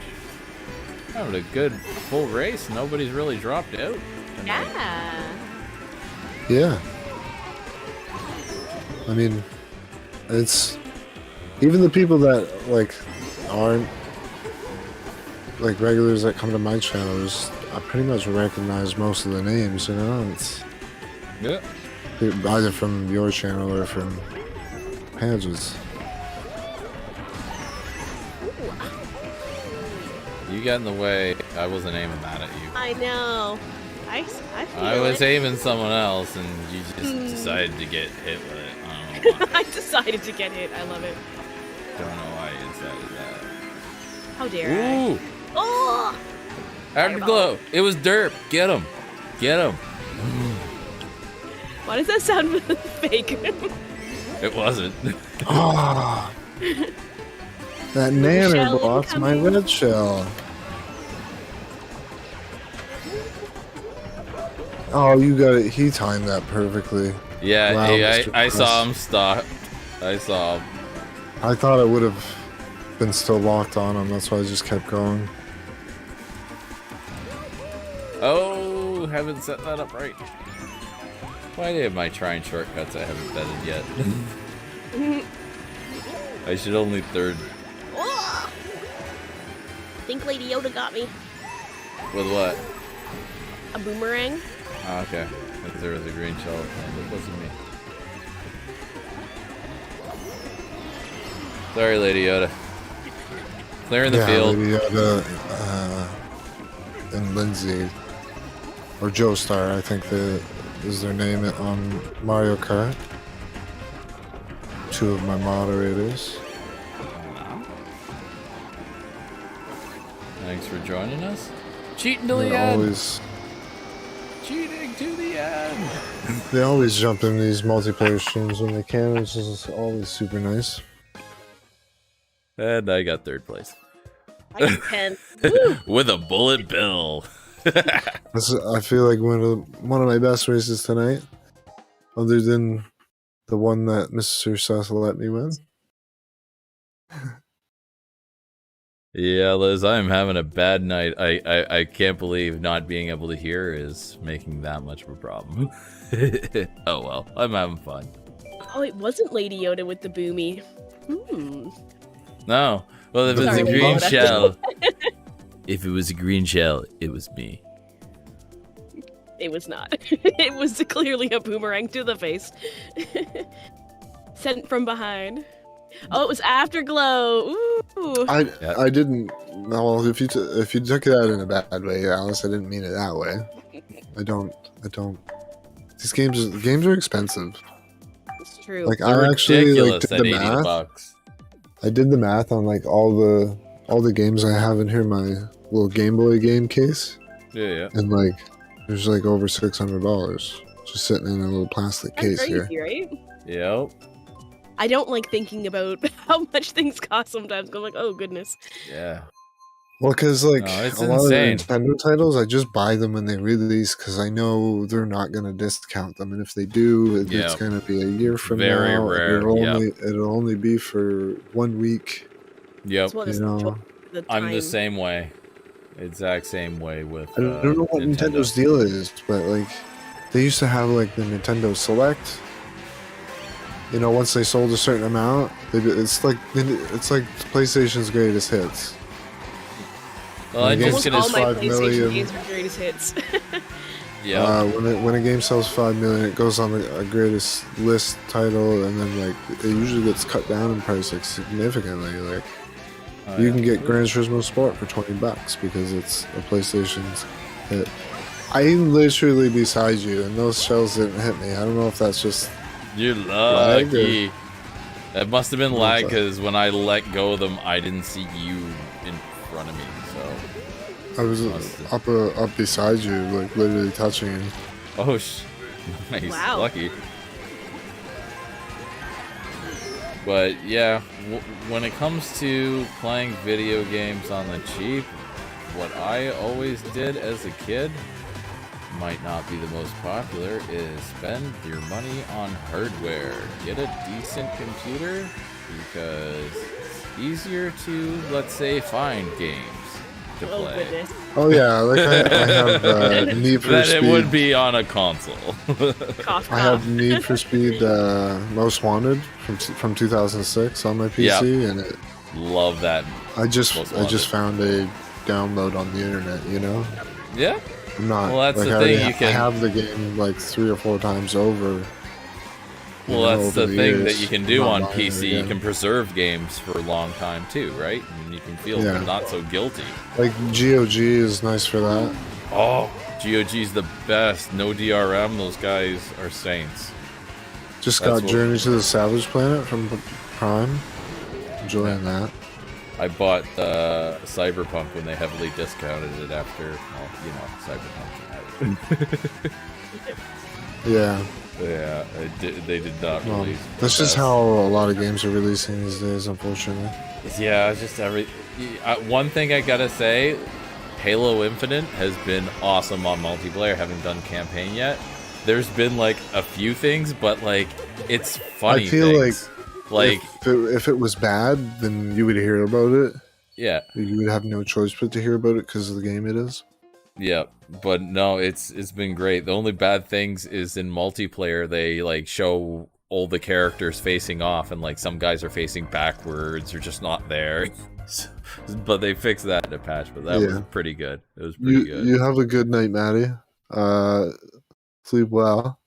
Having a good full race. Nobody's really dropped out tonight. Yeah. I mean, it's even the people that like aren't like regulars that come to my channels. I pretty much recognize most of the names. You know, it's either from your channel or from Pange's. You got in the way. I wasn't aiming that at you. I know. I feel I was it. aiming someone else, and you just decided to get hit with it. I don't know why. I decided to get hit. I love it. Don't know why you decided that. How dare Ooh! I? Oh! Afterglow! It was Derp! Get him! Get him! Why does that sound fake? It wasn't. Ah, that nanner Shell blocked my incoming. red shell. Oh, you got it. He timed that perfectly. Yeah, Wow, hey, Mr. I saw Chris. him stop. I saw him. I thought it would have been still locked on him. That's why I just kept going. Oh, haven't set that up right. Why am I trying shortcuts I haven't vetted yet? I should only third. Oh! Think Lady Yoda got me. With what? A boomerang? Oh, okay. Because there was a green shell. It wasn't me. Sorry, Lady Yoda. Clearing the field. Lady Yoda, and Lindsay, or Joestar, I think is their name on Mario Kart. Two of my moderators. Thanks for joining us. Cheating to the They're end. always Cheating to the end. they always jump in these multiplayer streams when they can, which is always super nice. And I got third place. I got 10. With a bullet bill. I feel like one of my best races tonight, other than the one that Mr. Seth let me win. Yeah, Liz, I'm having a bad night. I can't believe not being able to hear is making that much of a problem. Oh well, I'm having fun. Oh, it wasn't Lady Yoda with the boomy. No, well, if it's Sorry, a green Yoda. shell, if it was a green shell, it was me. It was not. It was clearly a boomerang to the face. Sent from behind. Oh, it was Afterglow. Ooh. I didn't. Well, if you took it out in a bad way, Alice, I didn't mean it that way. I don't. These games are expensive. It's true. Like They're I actually like ridiculous did at the $80 math. bucks. I did the math on like all the games I have in here, my little Game Boy game case, Yeah. and like there's like over $600 just sitting in a little plastic That's case crazy, here. right? Yep. I don't like thinking about how much things cost sometimes. I'm like, oh goodness. Yeah. Well, because like No, it's a lot of the insane. Nintendo titles, I just buy them when they release because I know they're not going to discount them, and if they do, it's Yep. going to be a year from Very now. rare, And it'll only be for 1 week. Yep. It's one of You know, the I'm the time. same way. Exact same way with I don't know what Nintendo. Nintendo's deal is, but like they used to have like the Nintendo Select. You know, once they sold a certain amount, it's like PlayStation's greatest hits. Well, I'm just Almost gonna all my 5 PlayStation million. games were greatest hits. yeah. When a game sells 5 million, it goes on a greatest list title, and then like it usually gets cut down in price like significantly. Like you can get Gran Turismo Sport for $20 because it's a PlayStation's hit. I'm literally beside you, and those shells didn't hit me. I don't know if that's just You're lucky. That must have been lag because when I let go of them, I didn't see you in front of me. So I was up beside you, like literally touching you. oh, nice, Wow. lucky. But yeah, when it comes to playing video games on the cheap, what I always did as a kid might not be the most popular is spend your money on hardware. Get a decent computer because it's easier to, let's say, find games to Oh play. goodness. Oh yeah, like I have Need for That Speed. it would be on a console. Cough, I have Need for Speed Most Wanted from 2006 on my PC, and Love that. I just Most Wanted. found a download on the internet. You know, Yeah. I'm not. Well, that's like, the thing. You can I have the game like 3 or 4 times over. Well, that's the thing that years. you can do I'm on not buying it PC. You again. can preserve games for a long time too, right? And you can feel Yeah. not so guilty. Like GOG is nice for that. Oh, GOG's the best. No DRM. Those guys are saints. Just That's got what- Journey to the Savage Planet from Prime. Enjoying that. I bought Cyberpunk when they heavily discounted it after, well, you know, Cyberpunk. Yeah. Yeah, they did not Well, release. that's just how a lot of games are releasing these days, unfortunately. Yeah, it's just one thing I gotta say, Halo Infinite has been awesome on multiplayer. Haven't done campaign yet. There's been like a few things, but like it's funny. I feel things. like if it was bad, then you would hear about it. yeah, You would have no choice but to hear about it because of the game it is. yeah. But no, it's been great. The only bad things is in multiplayer they like show all the characters facing off, and like some guys are facing backwards or just not there. But they fixed that in a patch. But that was pretty good. It was pretty good. You have a good night, Maddie. Sleep well.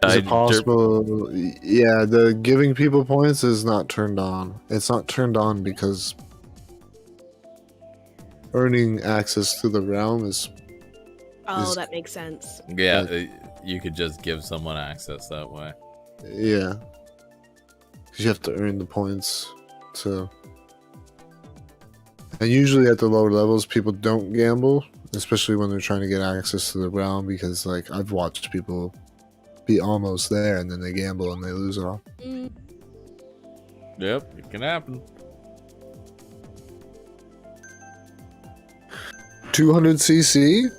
Is it possible? Yeah, the giving people points is not turned on. It's not turned on because earning access to the realm is. Oh, that makes sense. Yeah, you could just give someone access that way. Yeah. Because you have to earn the points to. And usually at the lower levels, people don't gamble, especially when they're trying to get access to the realm, because like I've watched people be almost there and then they gamble and they lose it all. Mm. Yep, it can happen. 200cc?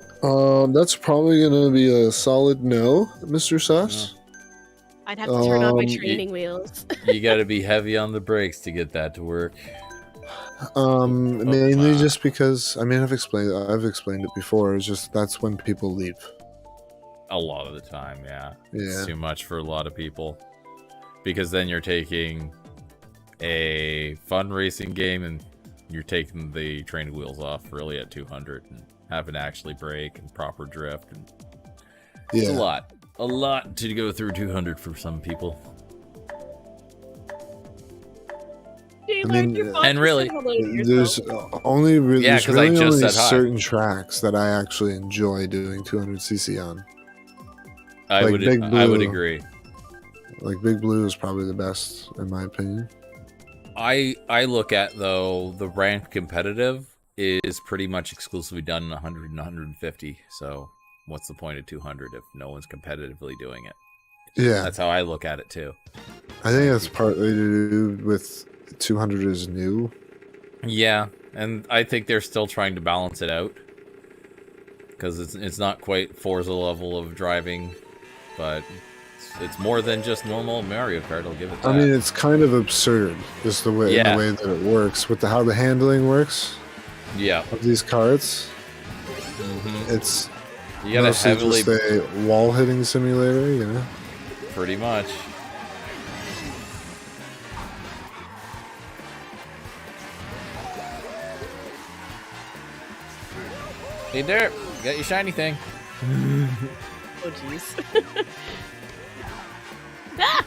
That's probably gonna be a solid no, Mr. Sus. I'd have to turn on my training wheels. You got to be heavy on the brakes to get that to work. Mainly just because I mean I've explained it before. It's just that's when people leave. A lot of the time, yeah. It's Yeah. too much for a lot of people. Because then you're taking a fun racing game and you're taking the training wheels off really at 200 and having to actually brake and proper drift. And it's Yeah. a lot to go through 200 for some people. I mean, and really, there's only really, Yeah, there's 'cause I really just only said hi. certain tracks that I actually enjoy doing 200cc on. I Like would Big I would Blue. agree. Like Big Blue is probably the best in my opinion. I look at though the ranked competitive is pretty much exclusively done in 100 and 150. So what's the point of 200 if no one's competitively doing it? Yeah. That's how I look at it too. I think that's partly to do with 200 is new. Yeah, and I think they're still trying to balance it out. Because it's not quite Forza level of driving, but it's more than just normal Mario Kart, I'll give it that. I mean, it's kind of absurd, is the way, in the way that it works, with how the handling works. Yeah. Of these carts. Mm-hmm. It's you gotta heavily just a wall hitting simulator, you know? Pretty much. Hey Derp, got your shiny thing. Oh jeez. Ah!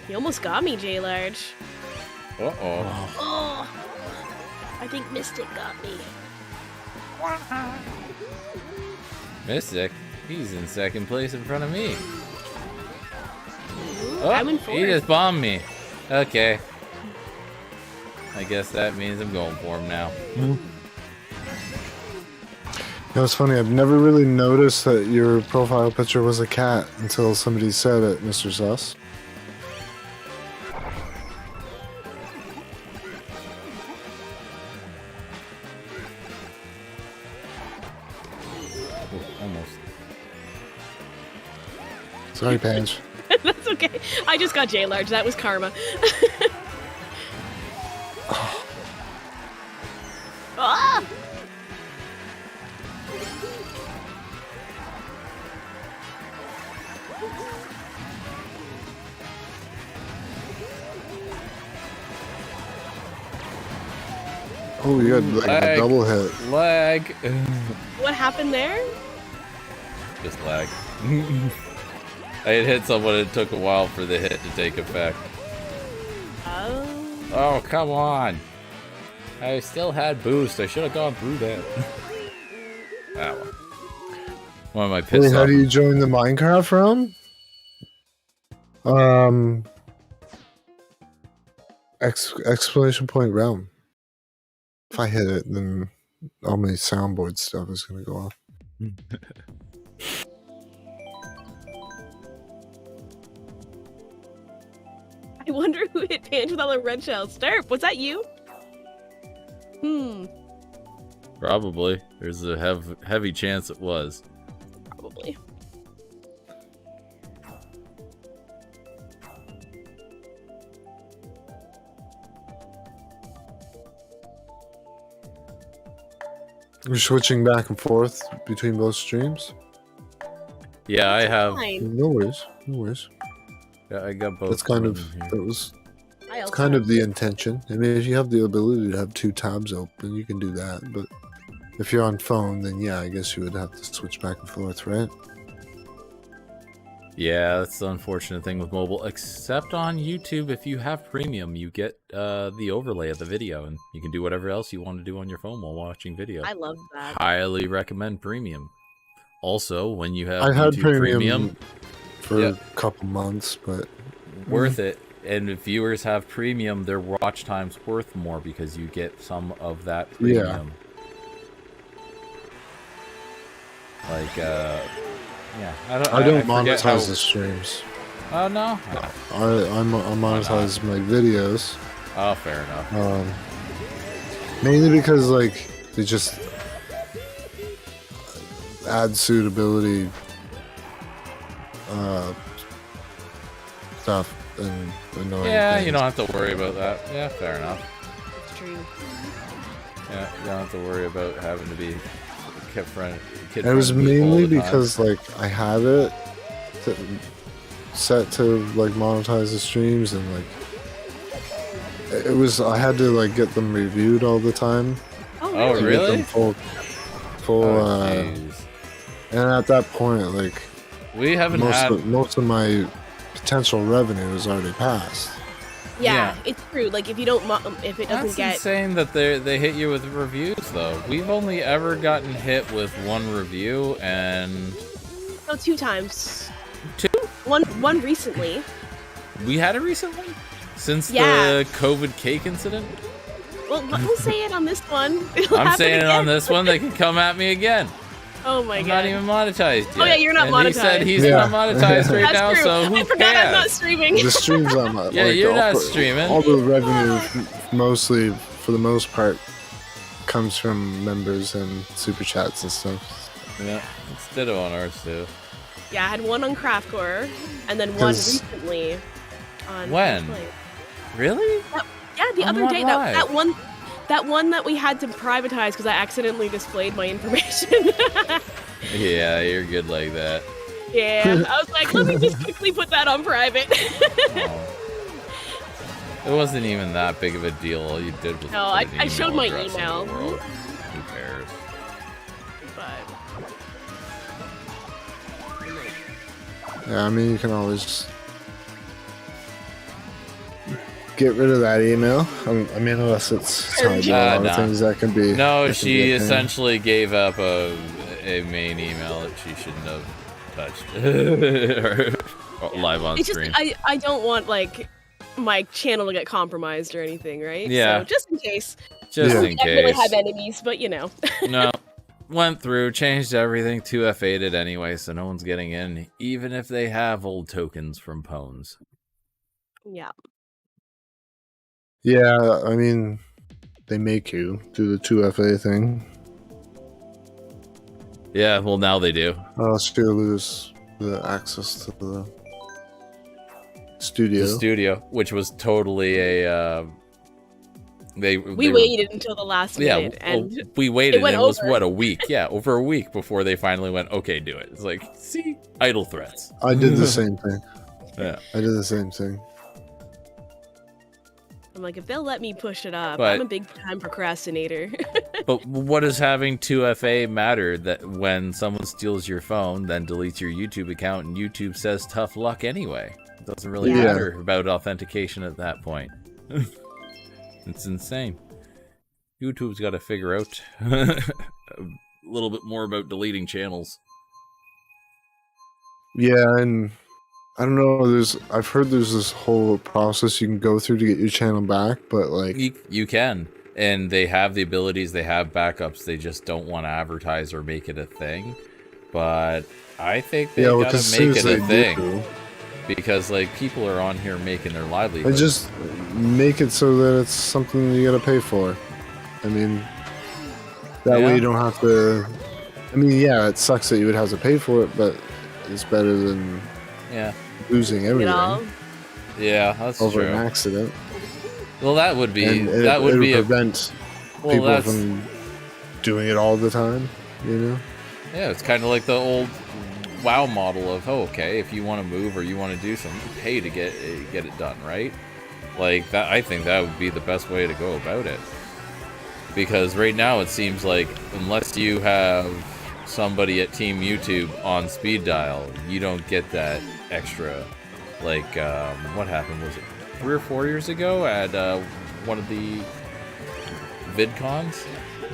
You almost got me, J Large. Uh-oh. Oh, I think Mystic got me. Mystic? He's in second place in front of me. Ooh, I'm in he just bombed me. Okay. I guess that means I'm going for him now. You know, it's funny, I've never really noticed that your profile picture was a cat until somebody said it, Mr. Sus. Almost. Sorry, Pange. That's okay. I just got J Large. That was karma. Ah! Oh, you had like a double hit. Lag. What happened there? Just lag. I had hit someone and it took a while for the hit to take effect. Oh. Oh, come on. I still had boost. I should have gone through that. Ah, well. What am I pissed Wait, how off? do you join the Minecraft realm? Exclamation point realm. If I hit it, then all my soundboard stuff is going to go off. I wonder who hit Pange with all the red shells. Derp, was that you? Probably. There's a heavy chance it was. Probably. You're switching back and forth between both streams? Yeah, I have. Fine. No worries. No worries. Yeah, I got both. That's kind of, here. that was I also kind of the intention. I mean, if you have the ability to have two tabs open, you can do that. But if you're on phone, then yeah, I guess you would have to switch back and forth, right? Yeah, that's the unfortunate thing with mobile. Except on YouTube, if you have premium, you get the overlay of the video, and you can do whatever else you want to do on your phone while watching video. I love that. Highly recommend premium. Also, when you have I had YouTube premium for yeah. a couple months, but worth it. And if viewers have premium, their watch time's worth more because you get some of that premium. Yeah. Like, yeah. I don't monetize the streams. Oh, no? I monetize my videos. Oh, fair enough. Mainly because, like, they just add suitability stuff and annoying Yeah, things. you don't have to worry about that. Yeah, fair enough. It's true. Yeah, you don't have to worry about having to be kid-friendly. It was mainly because, like, I had it set to, like, monetize the streams, and, like, it was, I had to, like, get them reviewed all the time. Oh, really? To get them full jeez. and at that point, like, We haven't most of my potential revenue is already passed. Yeah, it's true. Like if you don't, if it doesn't That's get insane that they hit you with reviews though. We've only ever gotten hit with one review and no 2 times. 2? One recently. We had a recent one since Yeah. the COVID cake incident. Well, we'll say it on this one. It'll I'm happen saying it on again. this one. They can come at me again. Oh my I'm god. not even monetized yet. Oh yeah, you're not and monetized. He said he's Yeah. not monetized right That's now, true. so who I forgot cares? I'm not streaming. The streams on my Yeah, you're not streaming. All the revenue, mostly for the most part, comes from members and super chats and stuff. Yeah, it's ditto on ours too. Yeah, I had one on Craftcore, and then one 'Cause- recently on When? Play. Really? Yeah, the On other what day, live? that one that we had to privatize because I accidentally displayed my information. Yeah, you're good like that. Yeah, I was like, let me just quickly put that on private. Oh. It wasn't even that big of a deal. All you did was No, put an I showed my address in the email. world. Who cares? But Yeah, I mean, you can always get rid of that email. I mean, unless it's tied to a lot nah. of things that can be. No, that can be she a pain. essentially gave up a main email that she shouldn't have touched. Or live on it's just stream. I don't want like my channel to get compromised or anything, right? Yeah. So just in case. Just Yeah. in I really case. have enemies, but you know. No. Went through, changed everything, 2FA'd it anyway, so no one's getting in, even if they have old tokens from Pwns. Yeah. Yeah, I mean, they make you do the 2FA thing. Yeah, well, now they do. Or else you lose the access to the studio. The studio, which was totally a. We they were- waited until the last Yeah, minute, and we waited, went and it was, over. what, a week? Yeah, over a week before they finally went, okay, do it. It's like, see? Idle threats. I did the same thing. Yeah. I did the same thing. I'm like, if they'll let me push it up, But- I'm a big time procrastinator. But what does having 2FA matter that when someone steals your phone, then deletes your YouTube account, and YouTube says tough luck anyway? It doesn't really Yeah. matter about authentication at that point. It's insane. YouTube's got to figure out a little bit more about deleting channels. Yeah, and I don't know. I've heard there's this whole process you can go through to get your channel back, but like, You can, and they have the abilities, they have backups, they just don't want to advertise or make it a thing. But I think they yeah, well, gotta 'cause as soon make as it a they thing. do, Because, like, people are on here making their livelihood. and just make it so that it's something you gotta pay for. I mean, that Yeah. way you don't have to. I mean, yeah, it sucks that you would have to pay for it, but it's better than Yeah. losing you everything know? Yeah, that's over true. an accident. Well, that would be And that would it'll be a prevent well. people That's from doing it all the time. You know. yeah. It's kind of like the old WoW model of okay, if you want to move or you want to do something, you pay to get it done, right? Like that. I think that would be the best way to go about it. Because right now it seems like unless you have somebody at Team YouTube on speed dial, you don't get that extra. Like what happened? Was it 3 or 4 years ago at one of the VidCons?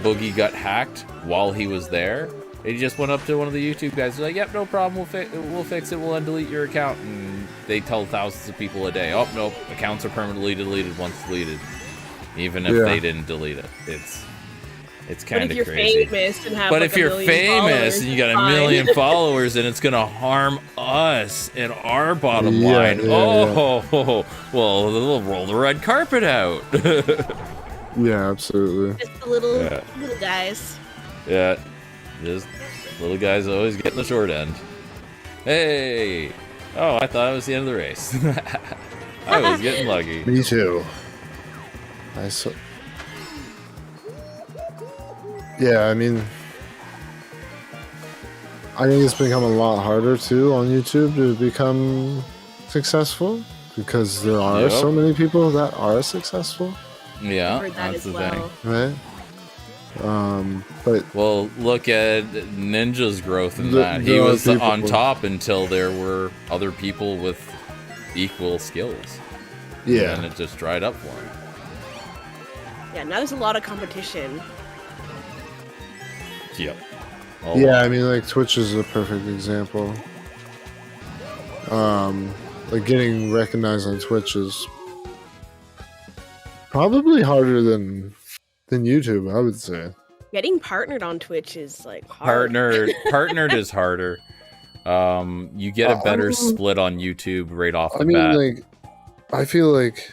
Boogie got hacked while he was there. And he just went up to one of the YouTube guys. Like, "Yep, no problem. We'll fix it. We'll undelete your account." And they tell thousands of people a day, "Oh nope, accounts are permanently deleted once deleted." Even if Yeah. they didn't delete it, it's But kind if of you're crazy. famous and have But like if a you're million famous followers, and you got a fine. million followers, and it's gonna harm us and our bottom Yeah, line. yeah, Well, they'll roll the red carpet out. Yeah, absolutely. Just the little Yeah. little guys. Yeah, just little guys always getting the short end. Hey! Oh, I thought it was the end of the race. I was getting lucky. Me too. Yeah, I mean, I think it's become a lot harder too on YouTube to become successful because there are Yep. so many people that are successful, Yeah, Heard that that's as the well. thing. right? But Well, look at Ninja's growth in The- that. He there are was people on with- top until there were other people with equal skills. And yeah, it just dried up for him. Yeah, now there's a lot of competition. Yep. yeah, I mean, like Twitch is a perfect example. Like getting recognized on Twitch is probably harder than YouTube, I would say. Getting partnered on Twitch is like hard. Partnered is harder. You get a better split on YouTube right off the bat. Like, I feel like,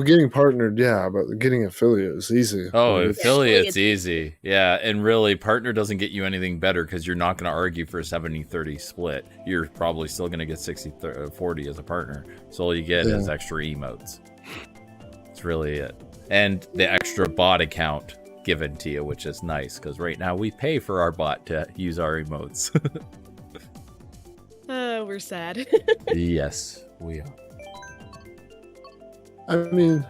getting partnered, yeah, but getting affiliate is easy. Oh, affiliate's easy. Yeah, and really, partner doesn't get you anything better because you're not going to argue for a 70-30 split. You're probably still going to get 60-40 as a partner. So all you get is extra emotes. That's really it. And the extra bot account given to you, which is nice because right now we pay for our bot to use our emotes. We're sad. Yes, we are. I mean,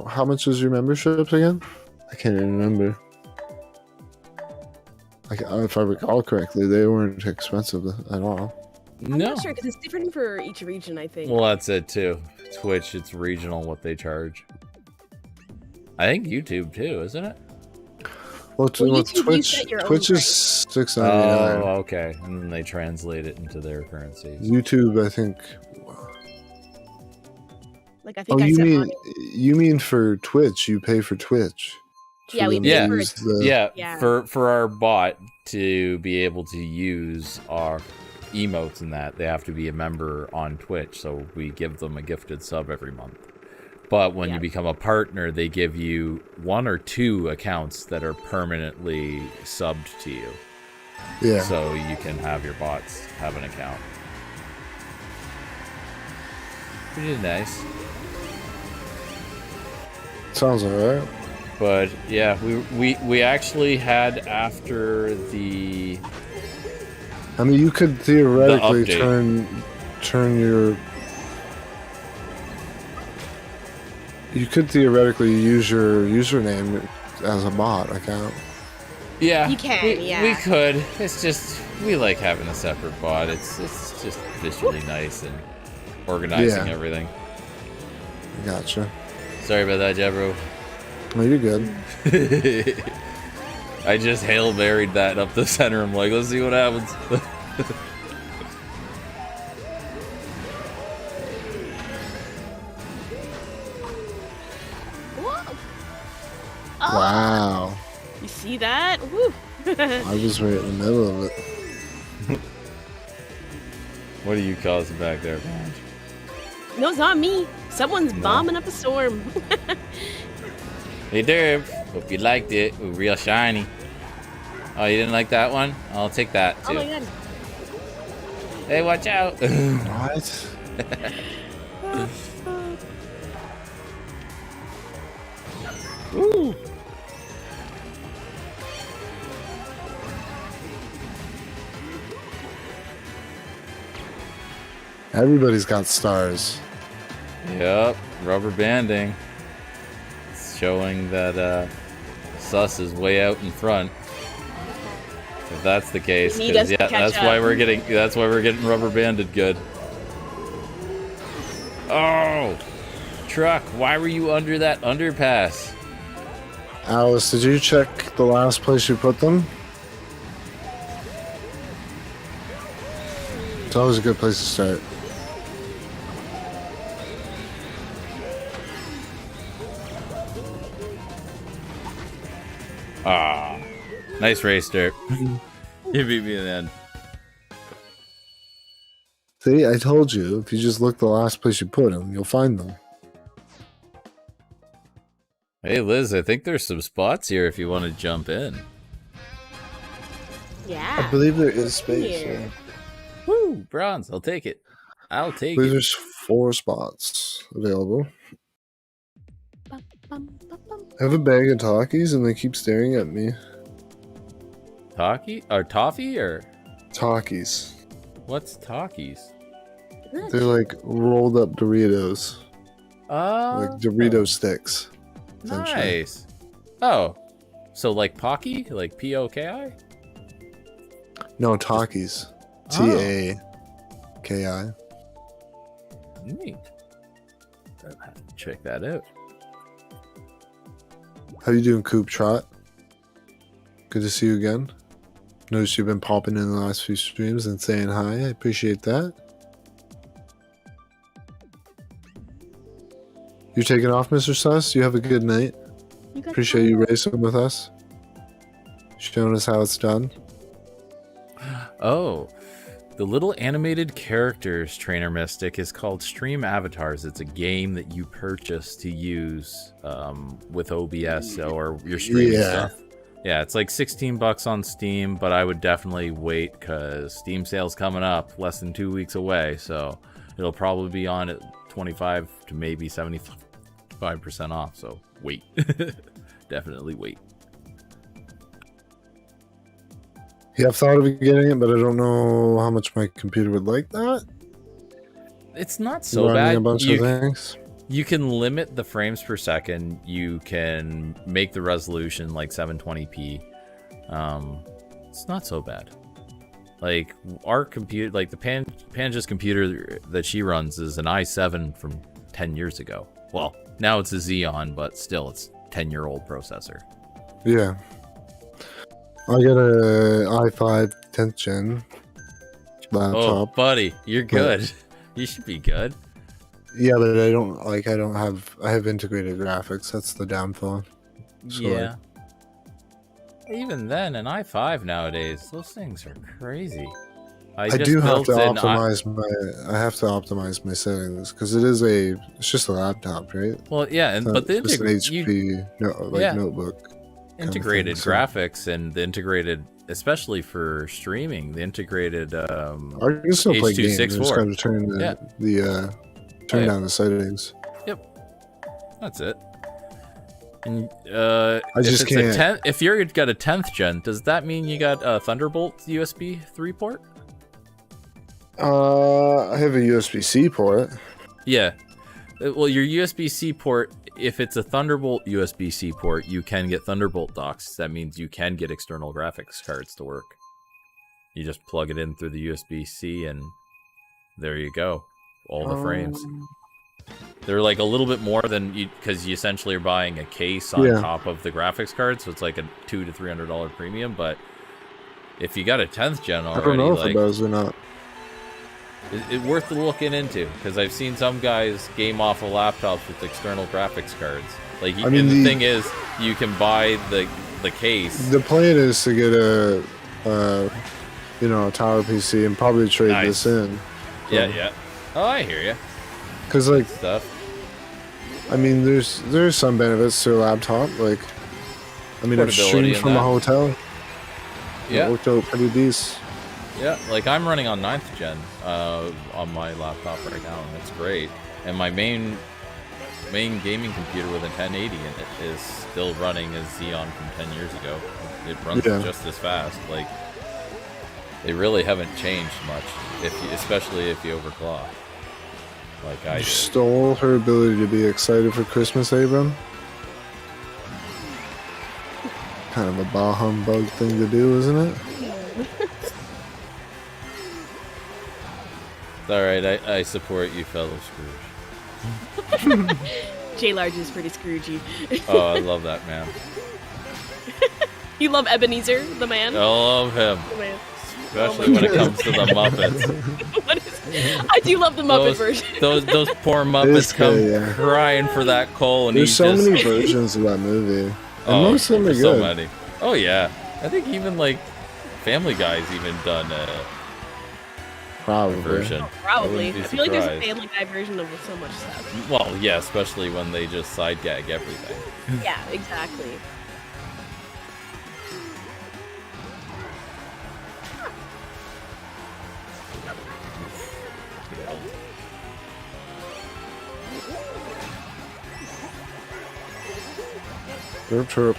how much is your membership again? I can't even remember. If I recall correctly, they weren't expensive at all. I'm not sure because it's different for each region, I think. Well, that's it too. Twitch, it's regional what they charge. I think YouTube too, isn't it? Well, Twitch is $6.99. Oh, okay. And then they translate it into their currencies. YouTube, I think. Like I think you mean for Twitch? You pay for Twitch. Yeah, we pay for it. For our bot to be able to use our emotes and that, they have to be a member on Twitch, so we give them a gifted sub every month. But when you become a partner, they give you 1 or 2 accounts that are permanently subbed to you. Yeah. So you can have your bots have an account. Which is nice. Sounds alright. But yeah, we actually had after the. I mean, you could theoretically turn your. You could theoretically use your username as a bot account. Yeah, you can. We could. It's just we like having a separate bot. It's just visually nice and organizing everything. Gotcha. Sorry about that, Jeffro. No, you're good. I just Hail Married that up the center. I'm like, let's see what happens. Wow. You see that? Woo. I was right in the middle of it. What are you causing back there, Pange? No, it's not me. Someone's bombing up a storm. Hey, Derb. Hope you liked it. Ooh, real shiny. Oh, you didn't like that one? I'll take that, too. Oh, my God. Hey, watch out. What? Woo. Everybody's got stars. Yep, rubber banding. It's showing that Sus is way out in front. If that's the case, because that's why we're getting rubber banded good. Oh, truck! Why were you under that underpass? Alice, did you check the last place you put them? It's always a good place to start. Ah, nice race, Dirt. You beat me in the end. See, I told you, if you just look the last place you put them, you'll find them. Hey, Liz, I think there's some spots here if you want to jump in. Yeah. I believe there is space. Yeah. Woo, bronze. I'll take it. I'll take it. There's 4 spots available. I have a bag of Takis and they keep staring at me. Taki? Or toffee or? Takis. What's Takis? They're like rolled up Doritos. Oh. Like Dorito sticks. Nice. Oh. So like Pocky? Like P-O-K-I? No, Takis. T-A-K-I. Neat. I'll have to check that out. How you doing, Coop Trot? Good to see you again. Noticed you've been popping in the last few streams and saying hi. I appreciate that. You're taking off, Mr. Sus. You have a good night. Appreciate you racing with us. Showing us how it's done. Oh, the little animated characters trainer mystic is called Stream Avatars. It's a game that you purchase to use with OBS or your streaming stuff. Yeah, it's like $16 on Steam, but I would definitely wait because Steam sale's coming up less than 2 weeks away, so it'll probably be on at 25 to maybe 75% off. So wait, definitely wait. Yeah, I've thought of getting it, but I don't know how much my computer would like that. It's not so Running bad. A bunch of things. You can limit the frames per second. You can make the resolution like 720p. It's not so bad. Like our computer, like the Pange's computer that she runs is an i7 from 10 years ago. Well, now it's a Xeon, but still, it's 10-year-old processor. Yeah. I got a i5 10th gen laptop. Oh, buddy, you're good. You should be good. Yeah, but I have integrated graphics. That's the downfall. So yeah. Even then, an i5 nowadays, those things are crazy. I do have to optimize I have to optimize my settings because it's just a laptop, right? Well, yeah, but the just an HP notebook. Integrated graphics and the integrated, especially for streaming, the integrated I can still play games. I just got to turn turn down the settings. Yep, that's it. And I just can't. If you're got a 10th gen, does that mean you got a Thunderbolt USB 3 port? I have a USB-C port. Yeah. Well, your USB-C port, if it's a Thunderbolt USB-C port, you can get Thunderbolt docks. That means you can get external graphics cards to work. You just plug it in through the USB-C and there you go. All the frames. They're like a little bit more than you, because you essentially are buying a case on top of the graphics card, so it's like a $200 to $300 premium. But if you got a 10th gen already, I don't know if it does or not. It's worth looking into because I've seen some guys game off of laptops with external graphics cards. Like, and the thing is, you can buy the case. The plan is to get a tower PC and probably trade this in. Yeah. Oh, I hear you. Because I mean, there's some benefits to a laptop. Like, I mean, I've streamed from a hotel. Yeah, it worked out pretty decent. Yeah, like I'm running on 9th gen on my laptop right now, and it's great. And my main gaming computer with a 1080 in it is still running as Xeon from 10 years ago. It runs just as fast. Like, they really haven't changed much, especially if you overclock. Like I stole her ability to be excited for Christmas, Abram. Kind of a bah humbug thing to do, isn't it? It's alright, I support you, fellow Scrooge. J-Large is pretty Scroogey. Oh, I love that man. You love Ebenezer, the man? I love him. The man. Especially when it comes to the Muppets. I do love the Muppet version. Those poor Muppets come crying for that coal, and there's so many versions of that movie. And most of them are good. So many. Oh yeah, I think even like Family Guy's even done a version. Oh, probably. I feel like there's a Family Guy version of so much stuff. Well, yeah, especially when they just side gag everything. Yeah, exactly. Derp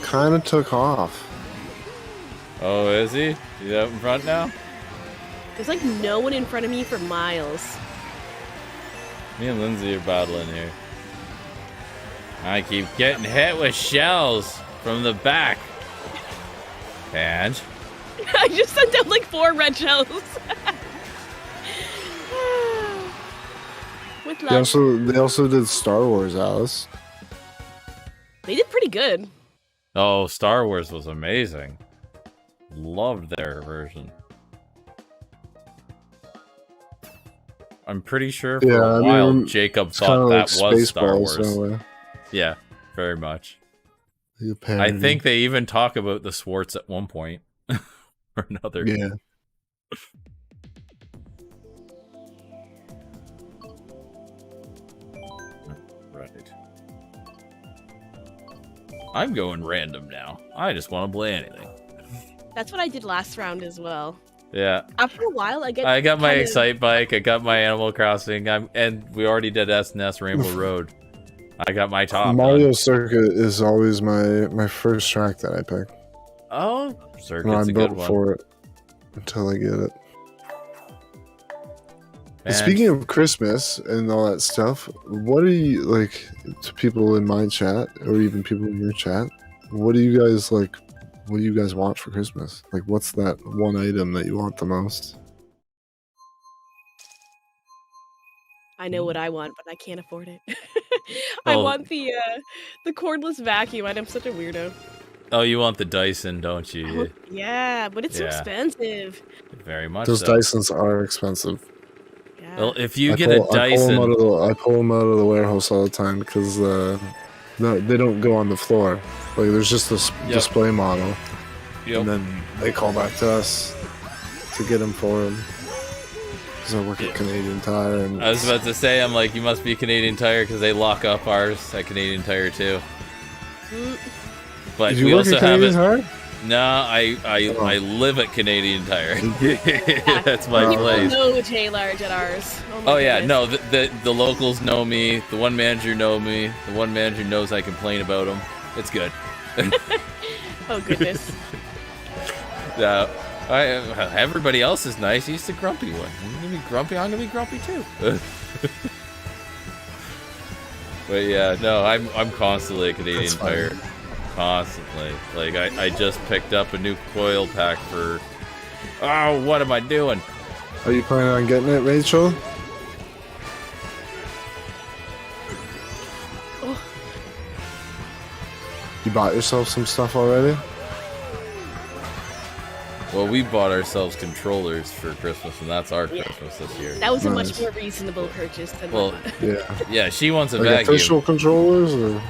kind of took off. Oh, is he? He's out in front now? There's like no one in front of me for miles. Me and Lindsay are battling here. I keep getting hit with shells from the back. And? I just sent out like 4 red shells. With luck. They also did Star Wars, Alice. They did pretty good. Oh, Star Wars was amazing. Loved their version. I'm pretty sure for a while Jacob thought that was Star Wars. Yeah, very much. I think they even talk about the Swartz at one point or another. Yeah. Right. I'm going random now. I just want to play anything. That's what I did last round as well. Yeah. After a while, I got my Excite Bike. I got my Animal Crossing. And we already did S&S Rainbow Road. I got my top. Mario Circuit is always my first track that I pick. Oh, Circuit's a good one. For it until I get it. Speaking of Christmas and all that stuff, what are you like to people in my chat or even people in your chat? What do you guys like? What do you guys want for Christmas? Like, what's that one item that you want the most? I know what I want, but I can't afford it. I want the cordless vacuum. I'm such a weirdo. Oh, you want the Dyson, don't you? Yeah, but it's expensive. Very much. Those Dysons are expensive. Yeah. Well, if you get a Dyson, I pull them out of the warehouse all the time because they don't go on the floor. Like, there's just this display model, and then they call back to us to get them for them. Because I work at Canadian Tire. And I was about to say, I'm like, you must be Canadian Tire because they lock up ours at Canadian Tire too. But we also have it. Tire? No, I live at Canadian Tire. That's my place. No J Large at ours. Oh yeah, no, the locals know me. The one manager know me. The one manager knows I complain about him. It's good. Oh goodness. Everybody else is nice. He's the grumpy one. I'm gonna be grumpy. I'm gonna be grumpy too. But yeah, no, I'm constantly a Canadian Tire. Constantly. Like, I just picked up a new coil pack for... Oh, what am I doing? Are you planning on getting it, Rachel? Oh. You bought yourself some stuff already? Well, we bought ourselves controllers for Christmas, and that's our Christmas this year. That was a much more reasonable purchase than yeah, she wants a like vacuum. Official controllers, or...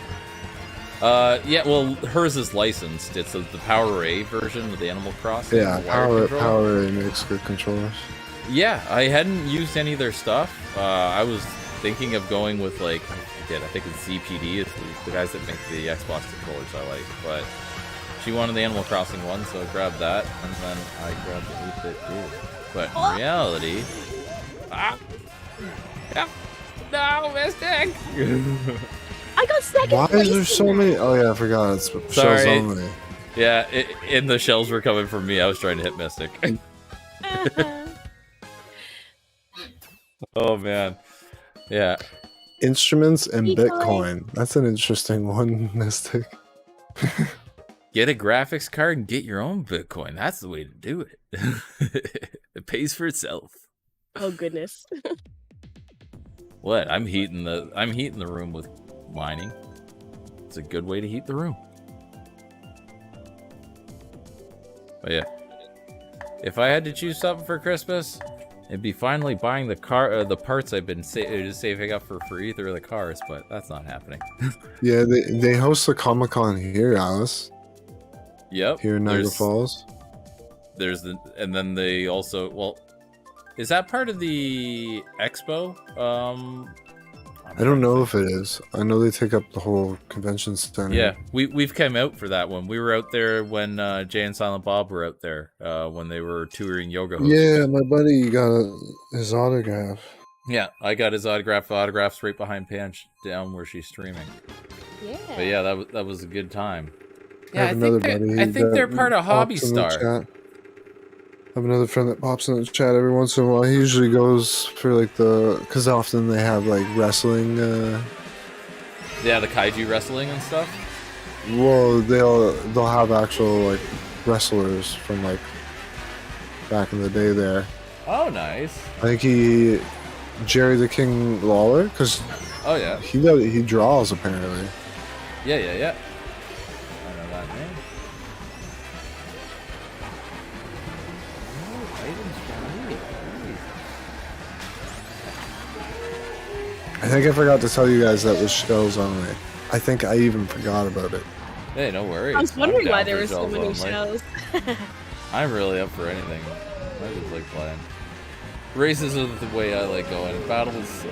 yeah, well, hers is licensed. It's the Power A version of the Animal Crossing. Yeah, Power A makes good controllers. Yeah, I hadn't used any of their stuff. I was thinking of going with, like, I think it's ZPD. It's the guys that make the Xbox controllers I like. But she wanted the Animal Crossing one, so I grabbed that, and then I grabbed the 8-bit too. But in reality... No, Mystic! I got second. Why is there so many? Oh yeah, I forgot. It's shells only. Yeah, and the shells were coming from me. I was trying to hit Mystic. Oh man, yeah. Instruments and Bitcoin. That's an interesting one, Mystic. Get a graphics card and get your own Bitcoin. That's the way to do it. It pays for itself. Oh goodness. What? I'm heating the room with mining. It's a good way to heat the room. But yeah, if I had to choose something for Christmas, it'd be finally buying the parts I've been saving up for either of the cars, but that's not happening. Yeah, they host a Comic-Con here, Alice. Yep. Here in Niagara Falls. And then they also, well, is that part of the expo? I don't know if it is. I know they take up the whole convention center. Yeah, we've come out for that one. We were out there when Jay and Silent Bob were out there when they were touring Yoga Host. Yeah, my buddy got his autograph. Yeah, I got his autographs right behind Pange down where she's streaming. Yeah. But yeah, that was a good time. Yeah, I think they're part of Hobby Star. I have another friend that pops in the chat every once in a while. He usually goes for like because often they have like wrestling. Yeah, the kaiju wrestling and stuff. Well, they'll have actual like wrestlers from like back in the day there. Oh, nice. I think Jerry the King Lawler, because he draws apparently. Yeah. I know that name. think I forgot to tell you guys that was shells only. I think I even forgot about it. Hey, no worries. I was wondering why there were were so many shells. I'm really up for anything. I just like playing. Races are the way I like going. Battles,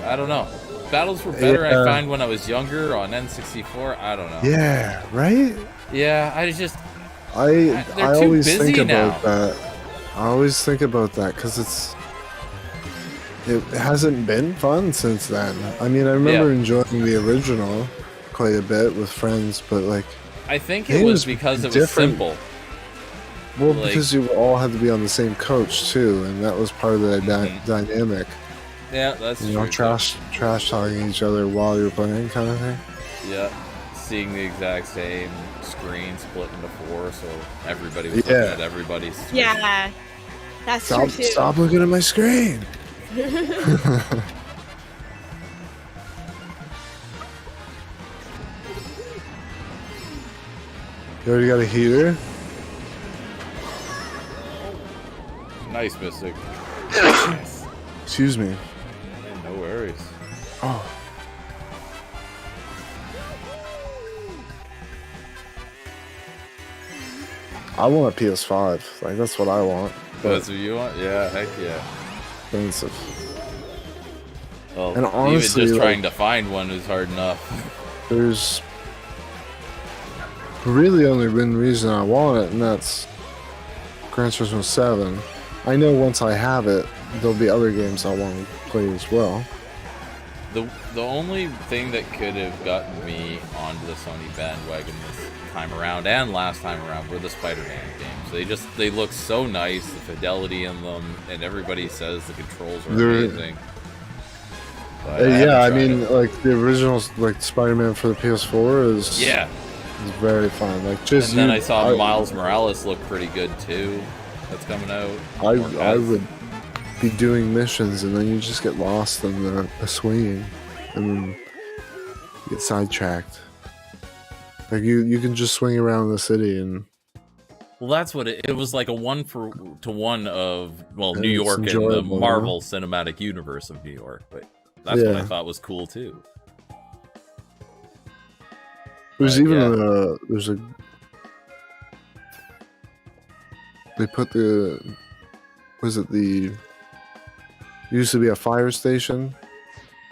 I don't know. Battles were better, I find, when I was younger on N64. I don't know. Yeah, right? Yeah, I just... I always think about now. that. I always think about that because it hasn't been fun since then. I mean, I remember enjoying the original quite a bit with friends, but like... I think it was because it was simple. Well, like, because you all had to be on the same coach too, and that was part of the dynamic. Yeah, that's true. You know, trash talking each other while you're playing, kind of thing. Yeah, seeing the exact same screen split into 4, so everybody was looking at everybody's screen. Yeah, that's true too. Stop looking at my screen. You already got a heater? Nice, Mystic. Excuse me. Yeah, no worries. Oh. I want a PS5. Like, that's what I want. That's what you want? Yeah, heck yeah. Expensive. Well, and honestly, even just trying to find one is hard enough. There's really only one reason I want it, and that's Gran Turismo 7. I know once I have it, there'll be other games I want to play as well. The only thing that could have gotten me onto the Sony bandwagon this time around and last time around were the Spider-Man games. They look so nice, the fidelity in them, and everybody says the controls are amazing. Yeah, I mean, like the original, like Spider-Man for the PS4 is very fun. Like just and then I saw Miles Morales look pretty good too. That's coming out. I would be doing missions and then you just get lost in the swinging and then you get sidetracked. Like you can just swing around the city and. Well, that's what it was, like a 1-to-1 of New York and the Marvel Cinematic Universe of New York, but that's what I thought was cool too. There's even they put used to be a fire station.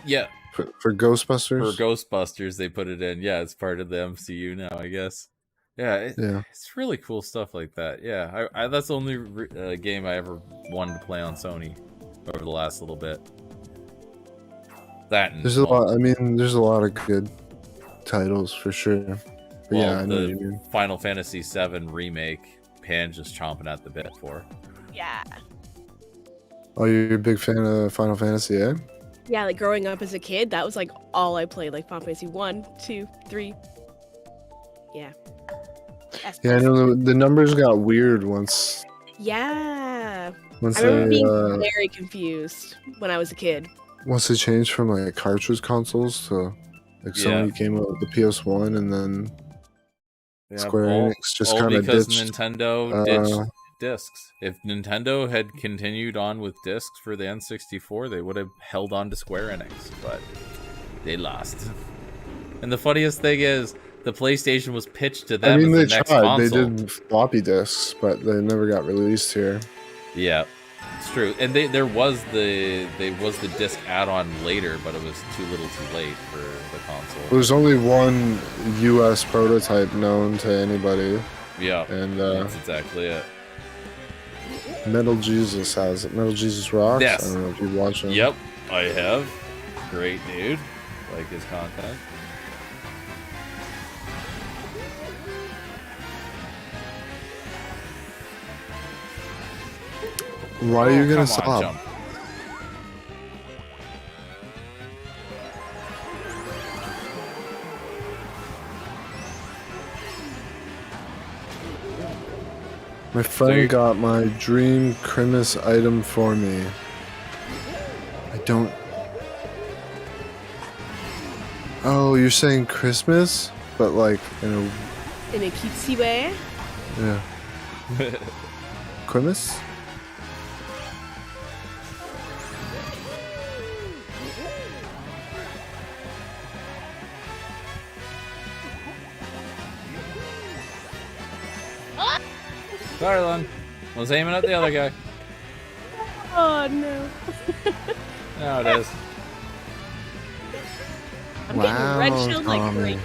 Yeah. For Ghostbusters. For Ghostbusters, they put it in. Yeah, it's part of the MCU now, I guess. Yeah, it's really cool stuff like that. Yeah, that's the only game I ever wanted to play on Sony over the last little bit. There's a lot. I mean, there's a lot of good titles for sure. But yeah, I know what you mean. Final Fantasy VII remake, Pange is chomping at the bit for. Yeah. Oh, you're a big fan of Final Fantasy, eh? Yeah, like growing up as a kid, that was like all I played, like Final Fantasy 1, 2, 3. Yeah. Yeah, I know the numbers got weird once. Yeah. I remember being very confused when I was a kid. Once they changed from like cartridge consoles to like Sony came out with the PS1 and then Square Enix just kind of ditched. Nintendo ditched discs. If Nintendo had continued on with discs for the N64, they would have held on to Square Enix, but they lost. And the funniest thing is, the PlayStation was pitched to them as the next console. They did floppy disks, but they never got released here. Yeah, it's true. And there was the disc add-on later, but it was too little too late for the console. There's only one US prototype known to anybody. Yeah, and that's exactly it. Metal Jesus has it. Metal Jesus Rocks? Yes. I don't know if you've watched him. Yep, I have. Great dude. Like his content. Why are you gonna stop? Jump. My friend got my dream Christmas item for me. I don't... Oh, you're saying Christmas? But like, in a cutesy way? Yeah. Christmas? Sorry, Lon. I was aiming at the other guy. Oh no. Now it is. I'm getting red shield like Tommy. crazy.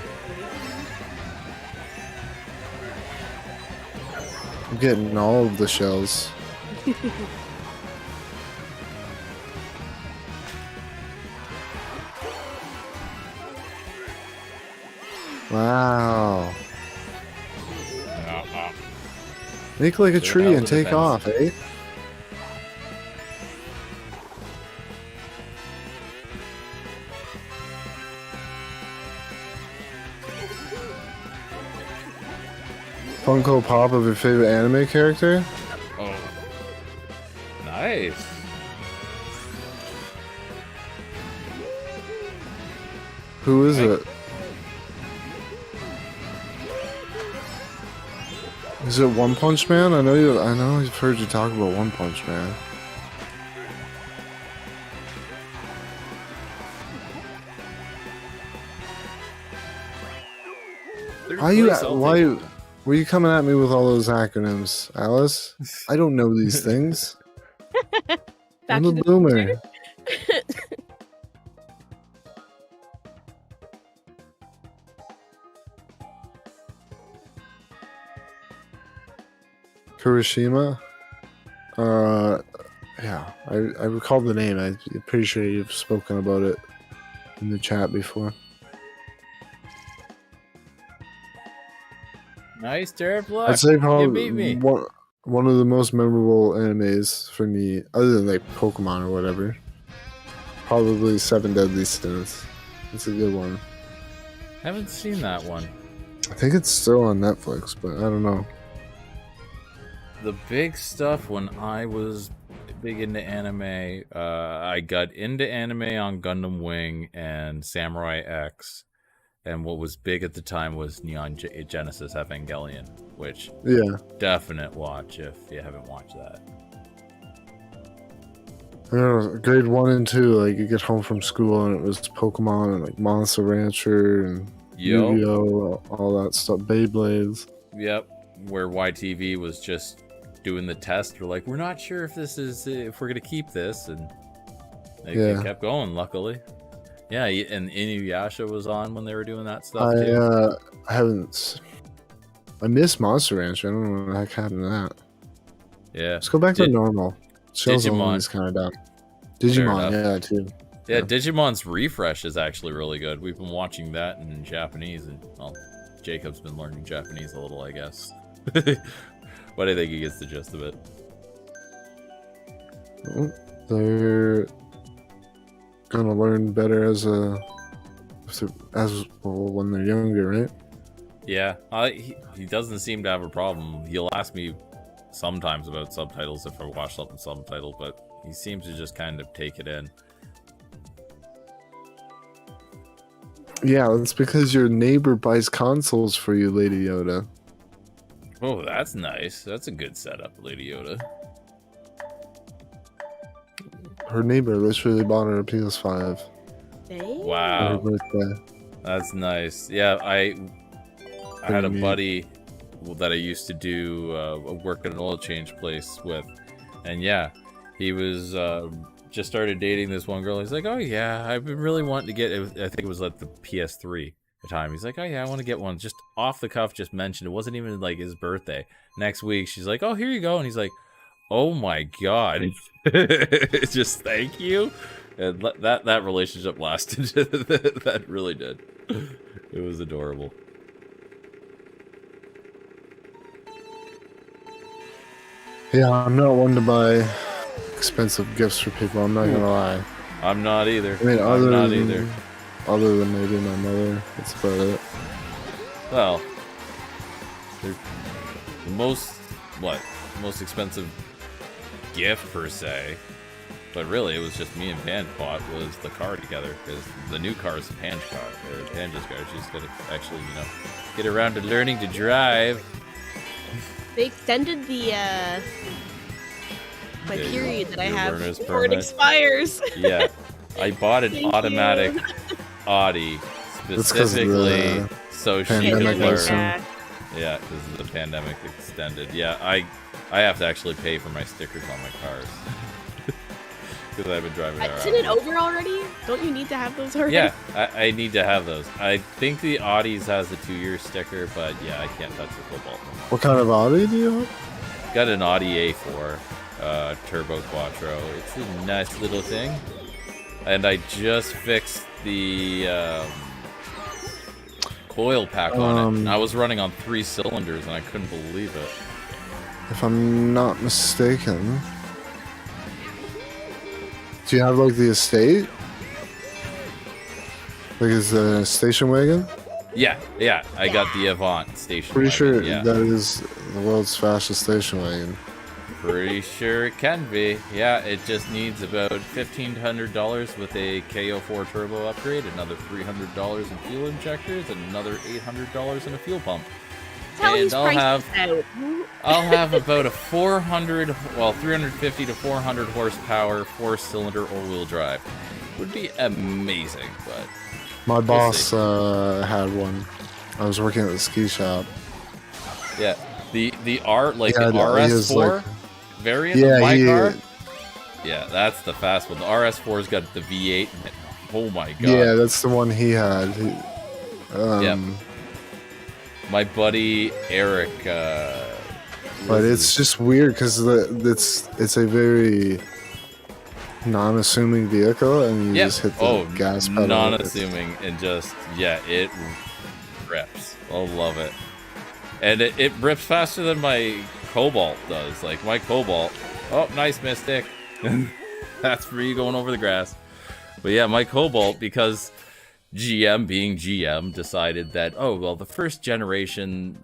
I'm getting all of the shells. Wow. Make like a tree and take off, eh? Funko Pop of your favorite anime character? Oh. Nice. Who is it? Is it One Punch Man? I know I've heard you talk about One Punch Man. Why were you coming at me with all those acronyms, Alice? I don't know these things. I'm a boomer. Kurashima? Yeah, I recall the name. I'm pretty sure you've spoken about it in the chat before. Nice, Derek. Look, I'd say you probably beat me. one of the most memorable animes for me, other than like Pokemon or whatever. Probably Seven Deadly Sins. It's a good one. Haven't seen that one. I think it's still on Netflix, but I don't know. The big stuff when I was big into anime, I got into anime on Gundam Wing and Samurai X. And what was big at the time was Neon Genesis Evangelion, which definite watch if you haven't watched that. I know, grade 1 and 2, like you get home from school and it was Pokemon and like Monster Rancher and Yu-Gi-Oh, all that stuff, Beyblades. Yep, where YTV was just doing the test. We're like, we're not sure if we're gonna keep this, and they kept going. Luckily. Yeah, and Inuyasha was on when they were doing that stuff too. I miss Monster Ranch. I don't know what the heck happened to that. Yeah. Let's go back to normal. Digimon is kind of down. Digimon, yeah, too. Yeah, Digimon's refresh is actually really good. We've been watching that in Japanese, and well, Jacob's been learning Japanese a little, I guess. But I think he gets the gist of it. They're gonna learn better when they're younger, right? Yeah, he doesn't seem to have a problem. He'll ask me sometimes about subtitles if I watch something subtitled, but he seems to just kind of take it in. Yeah, that's because your neighbor buys consoles for you, Lady Yoda. Oh, that's nice. That's a good setup, Lady Yoda. Her neighbor literally bought her a PS5. Wow. For her birthday. That's nice. Yeah, I had a buddy that I used to do work at an oil change place with, and yeah, he was just started dating this one girl. He's like, oh yeah, I've been really wanting to get it. I think it was like the PS3 at the time. He's like, oh yeah, I want to get one. Just off the cuff, just mentioned it. Wasn't even like his birthday. Next week, she's like, oh, here you go, and he's like, oh my god, just thank you. And that relationship lasted. That really did. It was adorable. Yeah, I'm not one to buy expensive gifts for people. I'm not gonna lie. I'm not either. I mean, I'm not either. Other than maybe my mother, that's about it. Well, the most expensive gift per se, but really it was just me and Pan bought was the car together, because the new car is the Pange's car. Pange's car. She's gonna actually, get around to learning to drive. They extended the my period that I have learner's before it permit. expires. Yeah, I bought an automatic Audi specifically so she could pandemic learn. lesson. Yeah, because the pandemic extended. Yeah, I have to actually pay for my stickers on my cars. Because I've been driving around. Isn't it over already? Don't you need to have those already? Yeah, I need to have those. I think the Audis has a 2-year sticker, but yeah, I can't touch the Cobalt no more. What kind of Audi do you have? Got an Audi A4 Turbo Quattro. It's a nice little thing. And I just fixed the coil pack on it. And I was running on 3 cylinders, and I couldn't believe it. If I'm not mistaken... Do you have, like, the Estate? Like, is the station wagon? Yeah. I got the Avant station Pretty wagon. sure that is the world's fastest station wagon. Pretty sure it can be. Yeah, it just needs about $1,500 with a KO4 turbo upgrade, another $300 in fuel injectors, and another $800 in a fuel pump. And I'll have about a 350 to 400 horsepower 4-cylinder all-wheel drive. Would be amazing, but my boss had one. I was working at the ski shop. Yeah, the RS4 variant of my car. Yeah, that's the fast one. The RS4's got the V8 in it. Oh my god. Yeah, that's the one he had. Yep. My buddy Eric. But it's just weird because it's a very non-assuming vehicle, and you just hit the gas pedal. Non-assuming and just it rips. I love it, and it rips faster than my Cobalt does. Like my Cobalt. Oh, nice Mystic. That's for you going over the grass. But yeah, my Cobalt, because GM being GM decided that, the first generation,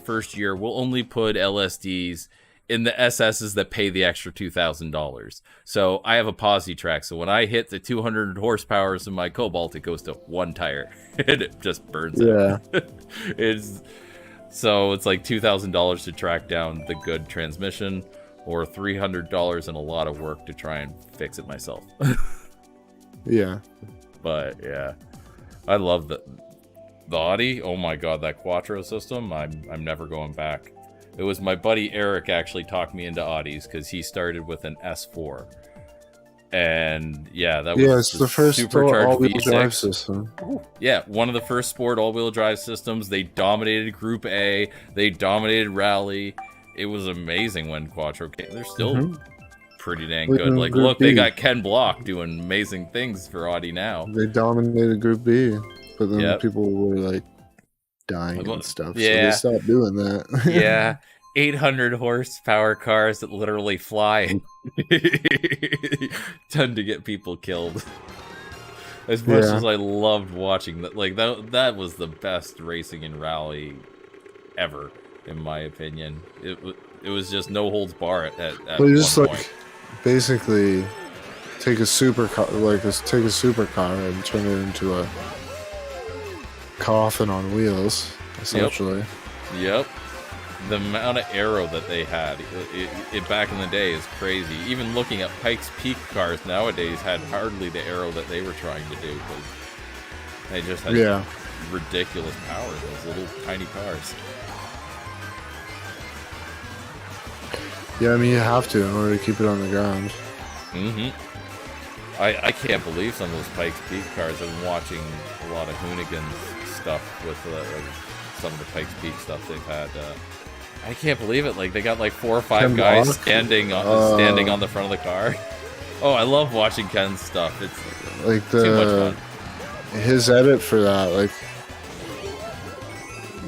first year, we'll only put LSDs in the SSs that pay the extra $2,000. So I have a posi track. So when I hit the 200 horsepowers in my Cobalt, it goes to 1 tire and it just burns it. It's like $2,000 to track down the good transmission, or $300 and a lot of work to try and fix it myself. Yeah. But yeah. I love the Audi. Oh my god, that Quattro system. I'm never going back. It was my buddy Eric actually talked me into Audis because he started with an S4. And yeah, that was it's the first all-wheel drive system. Yeah, one of the first sport all-wheel drive systems. They dominated Group A. They dominated Rally. It was amazing when Quattro came. They're still pretty dang good. Like, look, they got Ken Block doing amazing things for Audi now. They dominated Group B, but then people were like dying and stuff. Yeah. So they stopped doing that. Yeah. 800 horsepower cars that literally fly tend to get people killed. As much as I loved watching that, like that was the best racing in Rally ever, in my opinion. It was just no holds bar at one point. Basically take a supercar and turn it into a coffin on wheels, essentially. Yep. The amount of aero that they had it back in the day is crazy. Even looking at Pikes Peak cars nowadays had hardly the aero that they were trying to do, because they just had ridiculous power, those little tiny cars. Yeah, I mean, you have to in order to keep it on the ground. I can't believe some of those Pikes Peak cars. I've been watching a lot of Hoonigan stuff with some of the Pikes Peak stuff they've had. I can't believe it. Like, they got like 4 or 5 guys standing on the front of the car. Oh, I love watching Ken's stuff. It's like too much fun. His edit for that, like,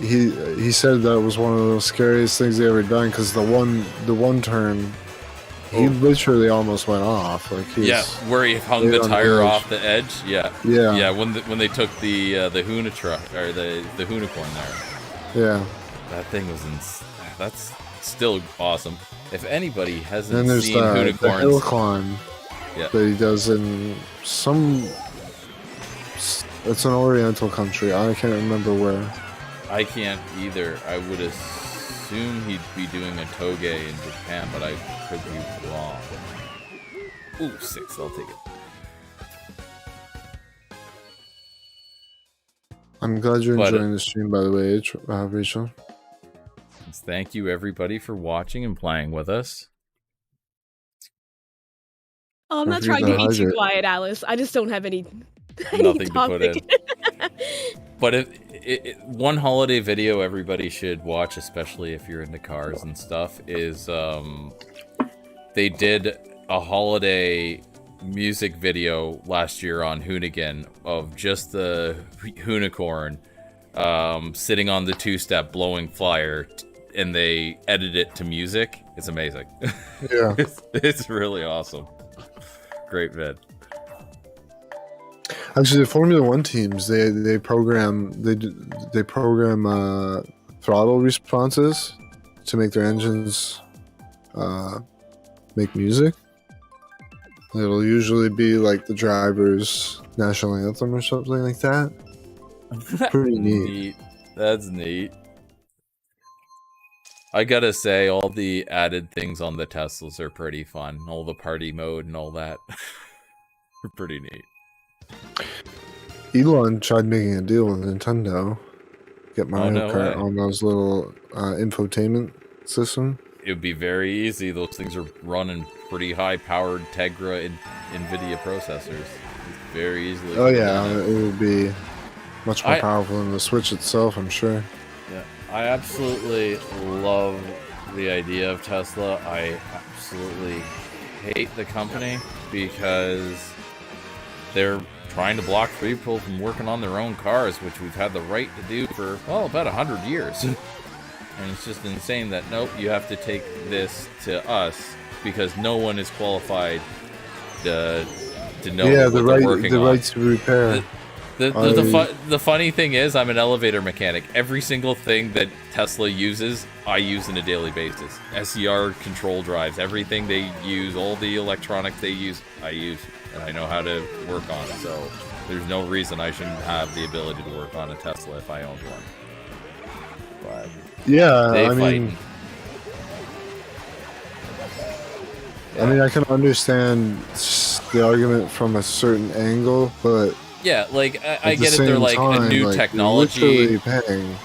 he said that was one of the scariest things he ever done, because the one turn, he literally almost went off. Like, where he hung the tire off the edge. Yeah. When they took the Hoona truck, or the Hoonicorn there. Yeah. That thing was that's still awesome. If anybody hasn't and there's seen Hoonicorns, the hill climb that he does in some. It's an Oriental country. I can't remember where. I can't either. I would assume he'd be doing a toge in Japan, but I could be wrong. Ooh, 6. I'll take it. I'm glad you're enjoying the stream, by the way, Rachel. Thank you, everybody, for watching and playing with us. Oh, I'm not trying to be too quiet, Alice. I just don't have any nothing to put in. But one holiday video everybody should watch, especially if you're into cars and stuff, is they did a holiday music video last year on Hoonigan of just the Hoonicorn sitting on the two-step blowing fire, and they edit it to music. It's amazing. Yeah. It's really awesome. Great vid. Actually, the Formula One teams they program throttle responses to make their engines make music. It'll usually be like the driver's national anthem or something like that. Pretty neat. That's neat. I gotta say, all the added things on the Teslas are pretty fun. All the party mode and all that. They're pretty neat. Elon tried making a deal with Nintendo. Get Mario Kart on those little infotainment system. It would be very easy. Those things are running pretty high-powered Tegra NVIDIA processors. It's very easily. Oh yeah, it would be much more powerful than the Switch itself, I'm sure. Yeah, I absolutely love the idea of Tesla. I absolutely hate the company because they're trying to block people from working on their own cars, which we've had the right to do for, well, about 100 years. And it's just insane that, nope, you have to take this to us because no one is qualified to know what they're working on. The right to repair. The funny thing is, I'm an elevator mechanic. Every single thing that Tesla uses, I use on a daily basis. SCR control drives, everything they use, all the electronics they use, I use. And I know how to work on it, so there's no reason I shouldn't have the ability to work on a Tesla if I owned one. But yeah, I mean, I can understand the argument from a certain angle, but yeah, like I get it. They're like a new technology. You're paying.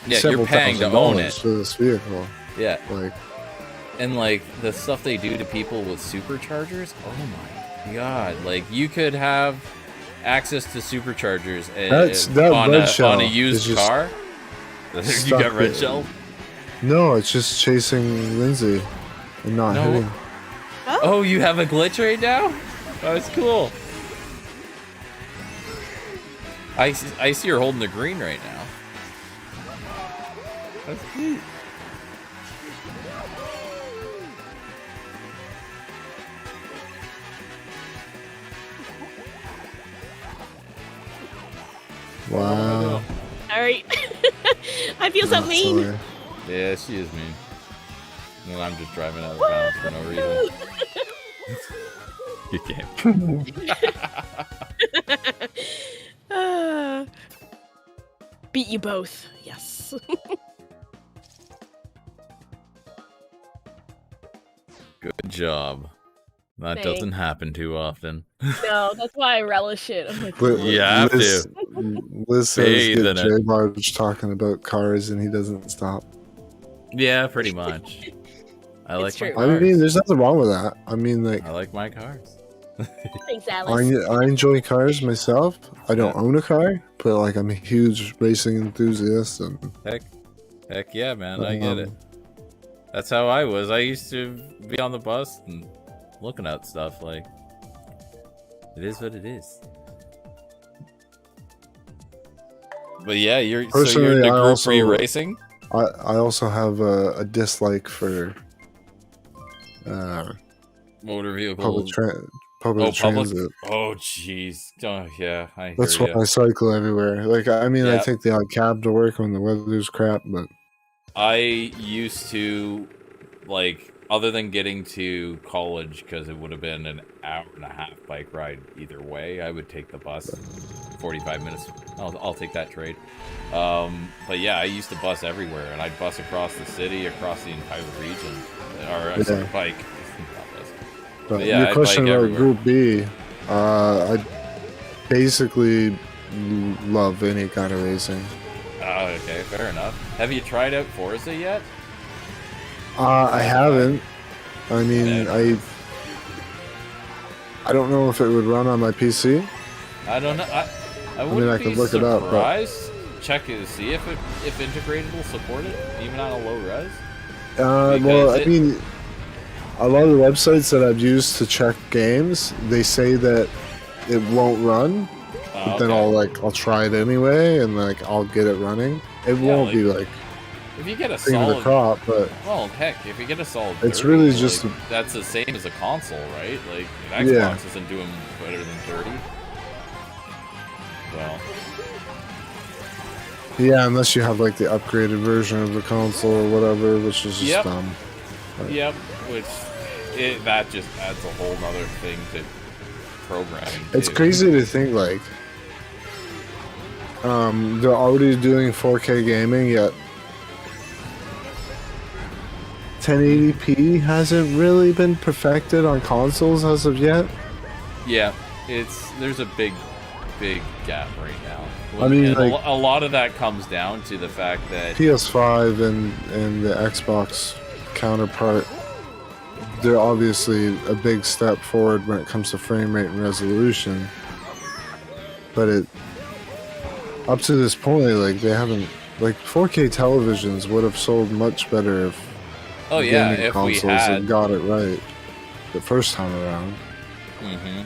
Yeah, you're paying to own it for this vehicle. Yeah, like, and like the stuff they do to people with superchargers. Oh my god! Like you could have access to superchargers on a used car. You got red shell? No, it's just chasing Lindsay and not hitting. Oh, you have a glitch right now? Oh, it's cool. I see her holding the green right now. That's cute. Wow. Alright. I feel so mean. Sorry. Yeah, she is mean. And I'm just driving out of bounds for no reason. Good game. Beat you both. Yes. Good job. That doesn't happen too often. No, that's why I relish it. I'm like, you have to. Liz says get J Large talking about cars and he doesn't stop. Yeah, pretty much. I like my cars. I mean, there's nothing wrong with that. I mean, like, I like my cars. Thanks, Alice. I enjoy cars myself. I don't own a car, but like I'm a huge racing enthusiast. And heck yeah, man, I get it. That's how I was. I used to be on the bus and looking at stuff. Like, it is what it is. But yeah, you're into Group 3 racing. I also have a dislike for motor vehicles, public transit. Oh jeez. Oh yeah, that's why I cycle everywhere. Like, I mean, I take the odd cab to work when the weather's crap, but I used to, like, other than getting to college, because it would have been an hour and a half bike ride either way, I would take the bus. 45 minutes. I'll take that trade. But yeah, I used to bus everywhere, and I'd bus across the city, across the entire region, or I said bike. But yeah, your question about Group B, I basically love any kind of racing. Oh, okay, fair enough. Have you tried out Forza yet? I haven't. I mean, I don't know if it would run on my PC. I don't know. I mean, wouldn't I be could look it up, but surprised. Check it to see if integrated will support it, even on a low res. well, I mean, a lot of the websites that I've used to check games, they say that it won't run. But then I'll try it anyway, and like I'll get it running. It won't be like if you get a thing of solid the crop, but well, heck, if you get a solid, 30, it's really just that's the same as a console, right? Like an Xbox isn't doing better than 30. Well, yeah, unless you have like the upgraded version of the console or whatever, which is just dumb. But. Yep, that just adds a whole nother thing to programming. It's crazy to think like they're already doing 4K gaming, yet 1080p hasn't really been perfected on consoles as of yet. Yeah, there's a big gap right now. I mean, like, a lot of that comes down to the fact that PS5 and the Xbox counterpart, they're obviously a big step forward when it comes to frame rate and resolution. But up to this point, like they haven't, like 4K televisions would have sold much better if if consoles had got it right the first time around. Mm-hmm.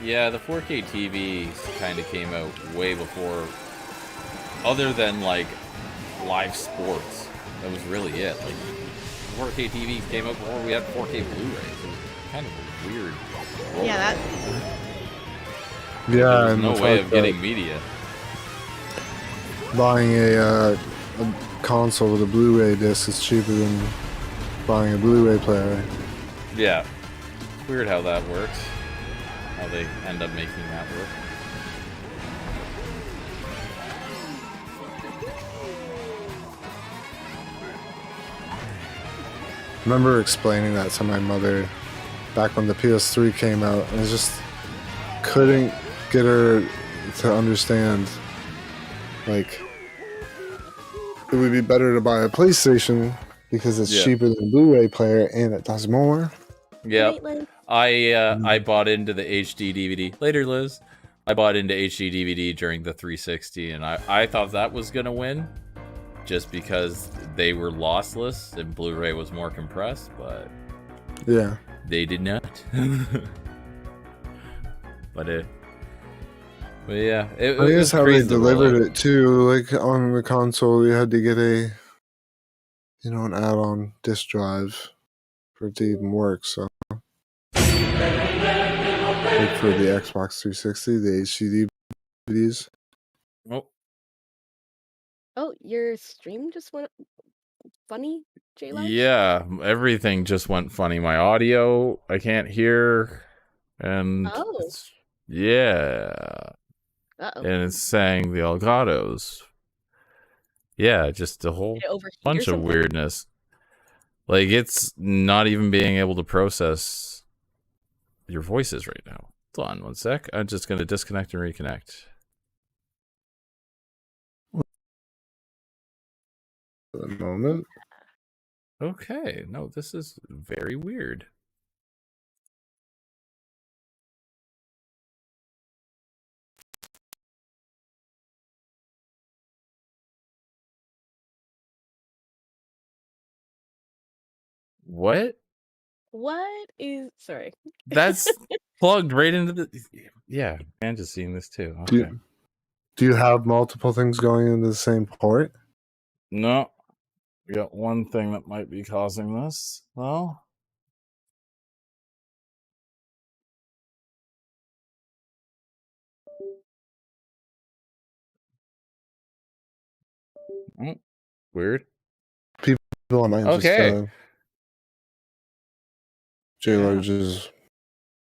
Yeah, the 4K TVs kind of came out way before, other than like live sports. That was really it. Like 4K TVs came out before we had 4K Blu-rays. It was kind of a weird world. Yeah, there's no way of getting media. Buying a console with a Blu-ray disc is cheaper than buying a Blu-ray player. Yeah. Weird how that works. How they end up making that work. I remember explaining that to my mother back when the PS3 came out, and I just couldn't get her to understand, like, it would be better to buy a PlayStation because it's cheaper than a Blu-ray player and it does more. Yeah, I bought into the HD DVD. Later, Liz. I bought into HD DVD during the 360, and I thought that was gonna win, just because they were lossless and Blu-ray was more compressed, but yeah, they did not. But yeah, it was how they delivered it too. Like on the console, you had to get an add-on disk drive for it to even work. So, like for the Xbox 360, the HD DVDs. Oh, your stream just went funny, J-Large? Yeah, everything just went funny. My audio, I can't hear, and yeah. And it's saying the Elgato's. Yeah, just a whole bunch of weirdness. Like, it's not even being able to process your voices right now. Hold on one sec. I'm just going to disconnect and reconnect. A moment. Okay, no, this is very weird. What? What is... Sorry. That's plugged right into the... Yeah, and just seeing this too. Okay. Do you have multiple things going into the same port? No. We got one thing that might be causing this. Well... Weird. People might just... J-Large is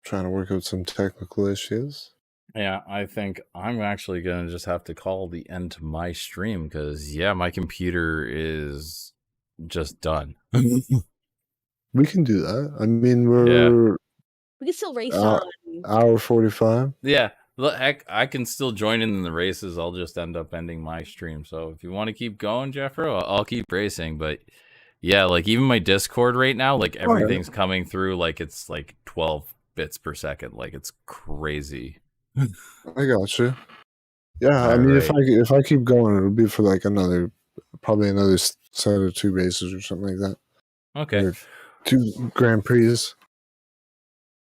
trying to work out some technical issues. Yeah, I think I'm actually going to just have to call the end to my stream because, yeah, my computer is just done. We can do that. I mean, we can still race on. Hour 45. Yeah, Look, heck, I can still join in the races. I'll just end up ending my stream. So if you want to keep going, Jeffro, I'll keep racing. But yeah, like even my Discord right now, like everything's coming through like it's like 12 bits per second. Like it's crazy. I got you. Yeah, I mean, if I keep going, it'll be for like probably another set of 2 races or something like that. Okay. Or 2 Grand Prix.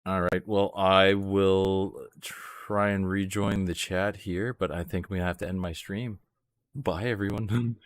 All right. Well, I will try and rejoin the chat here, but I think we have to end my stream. Bye, everyone.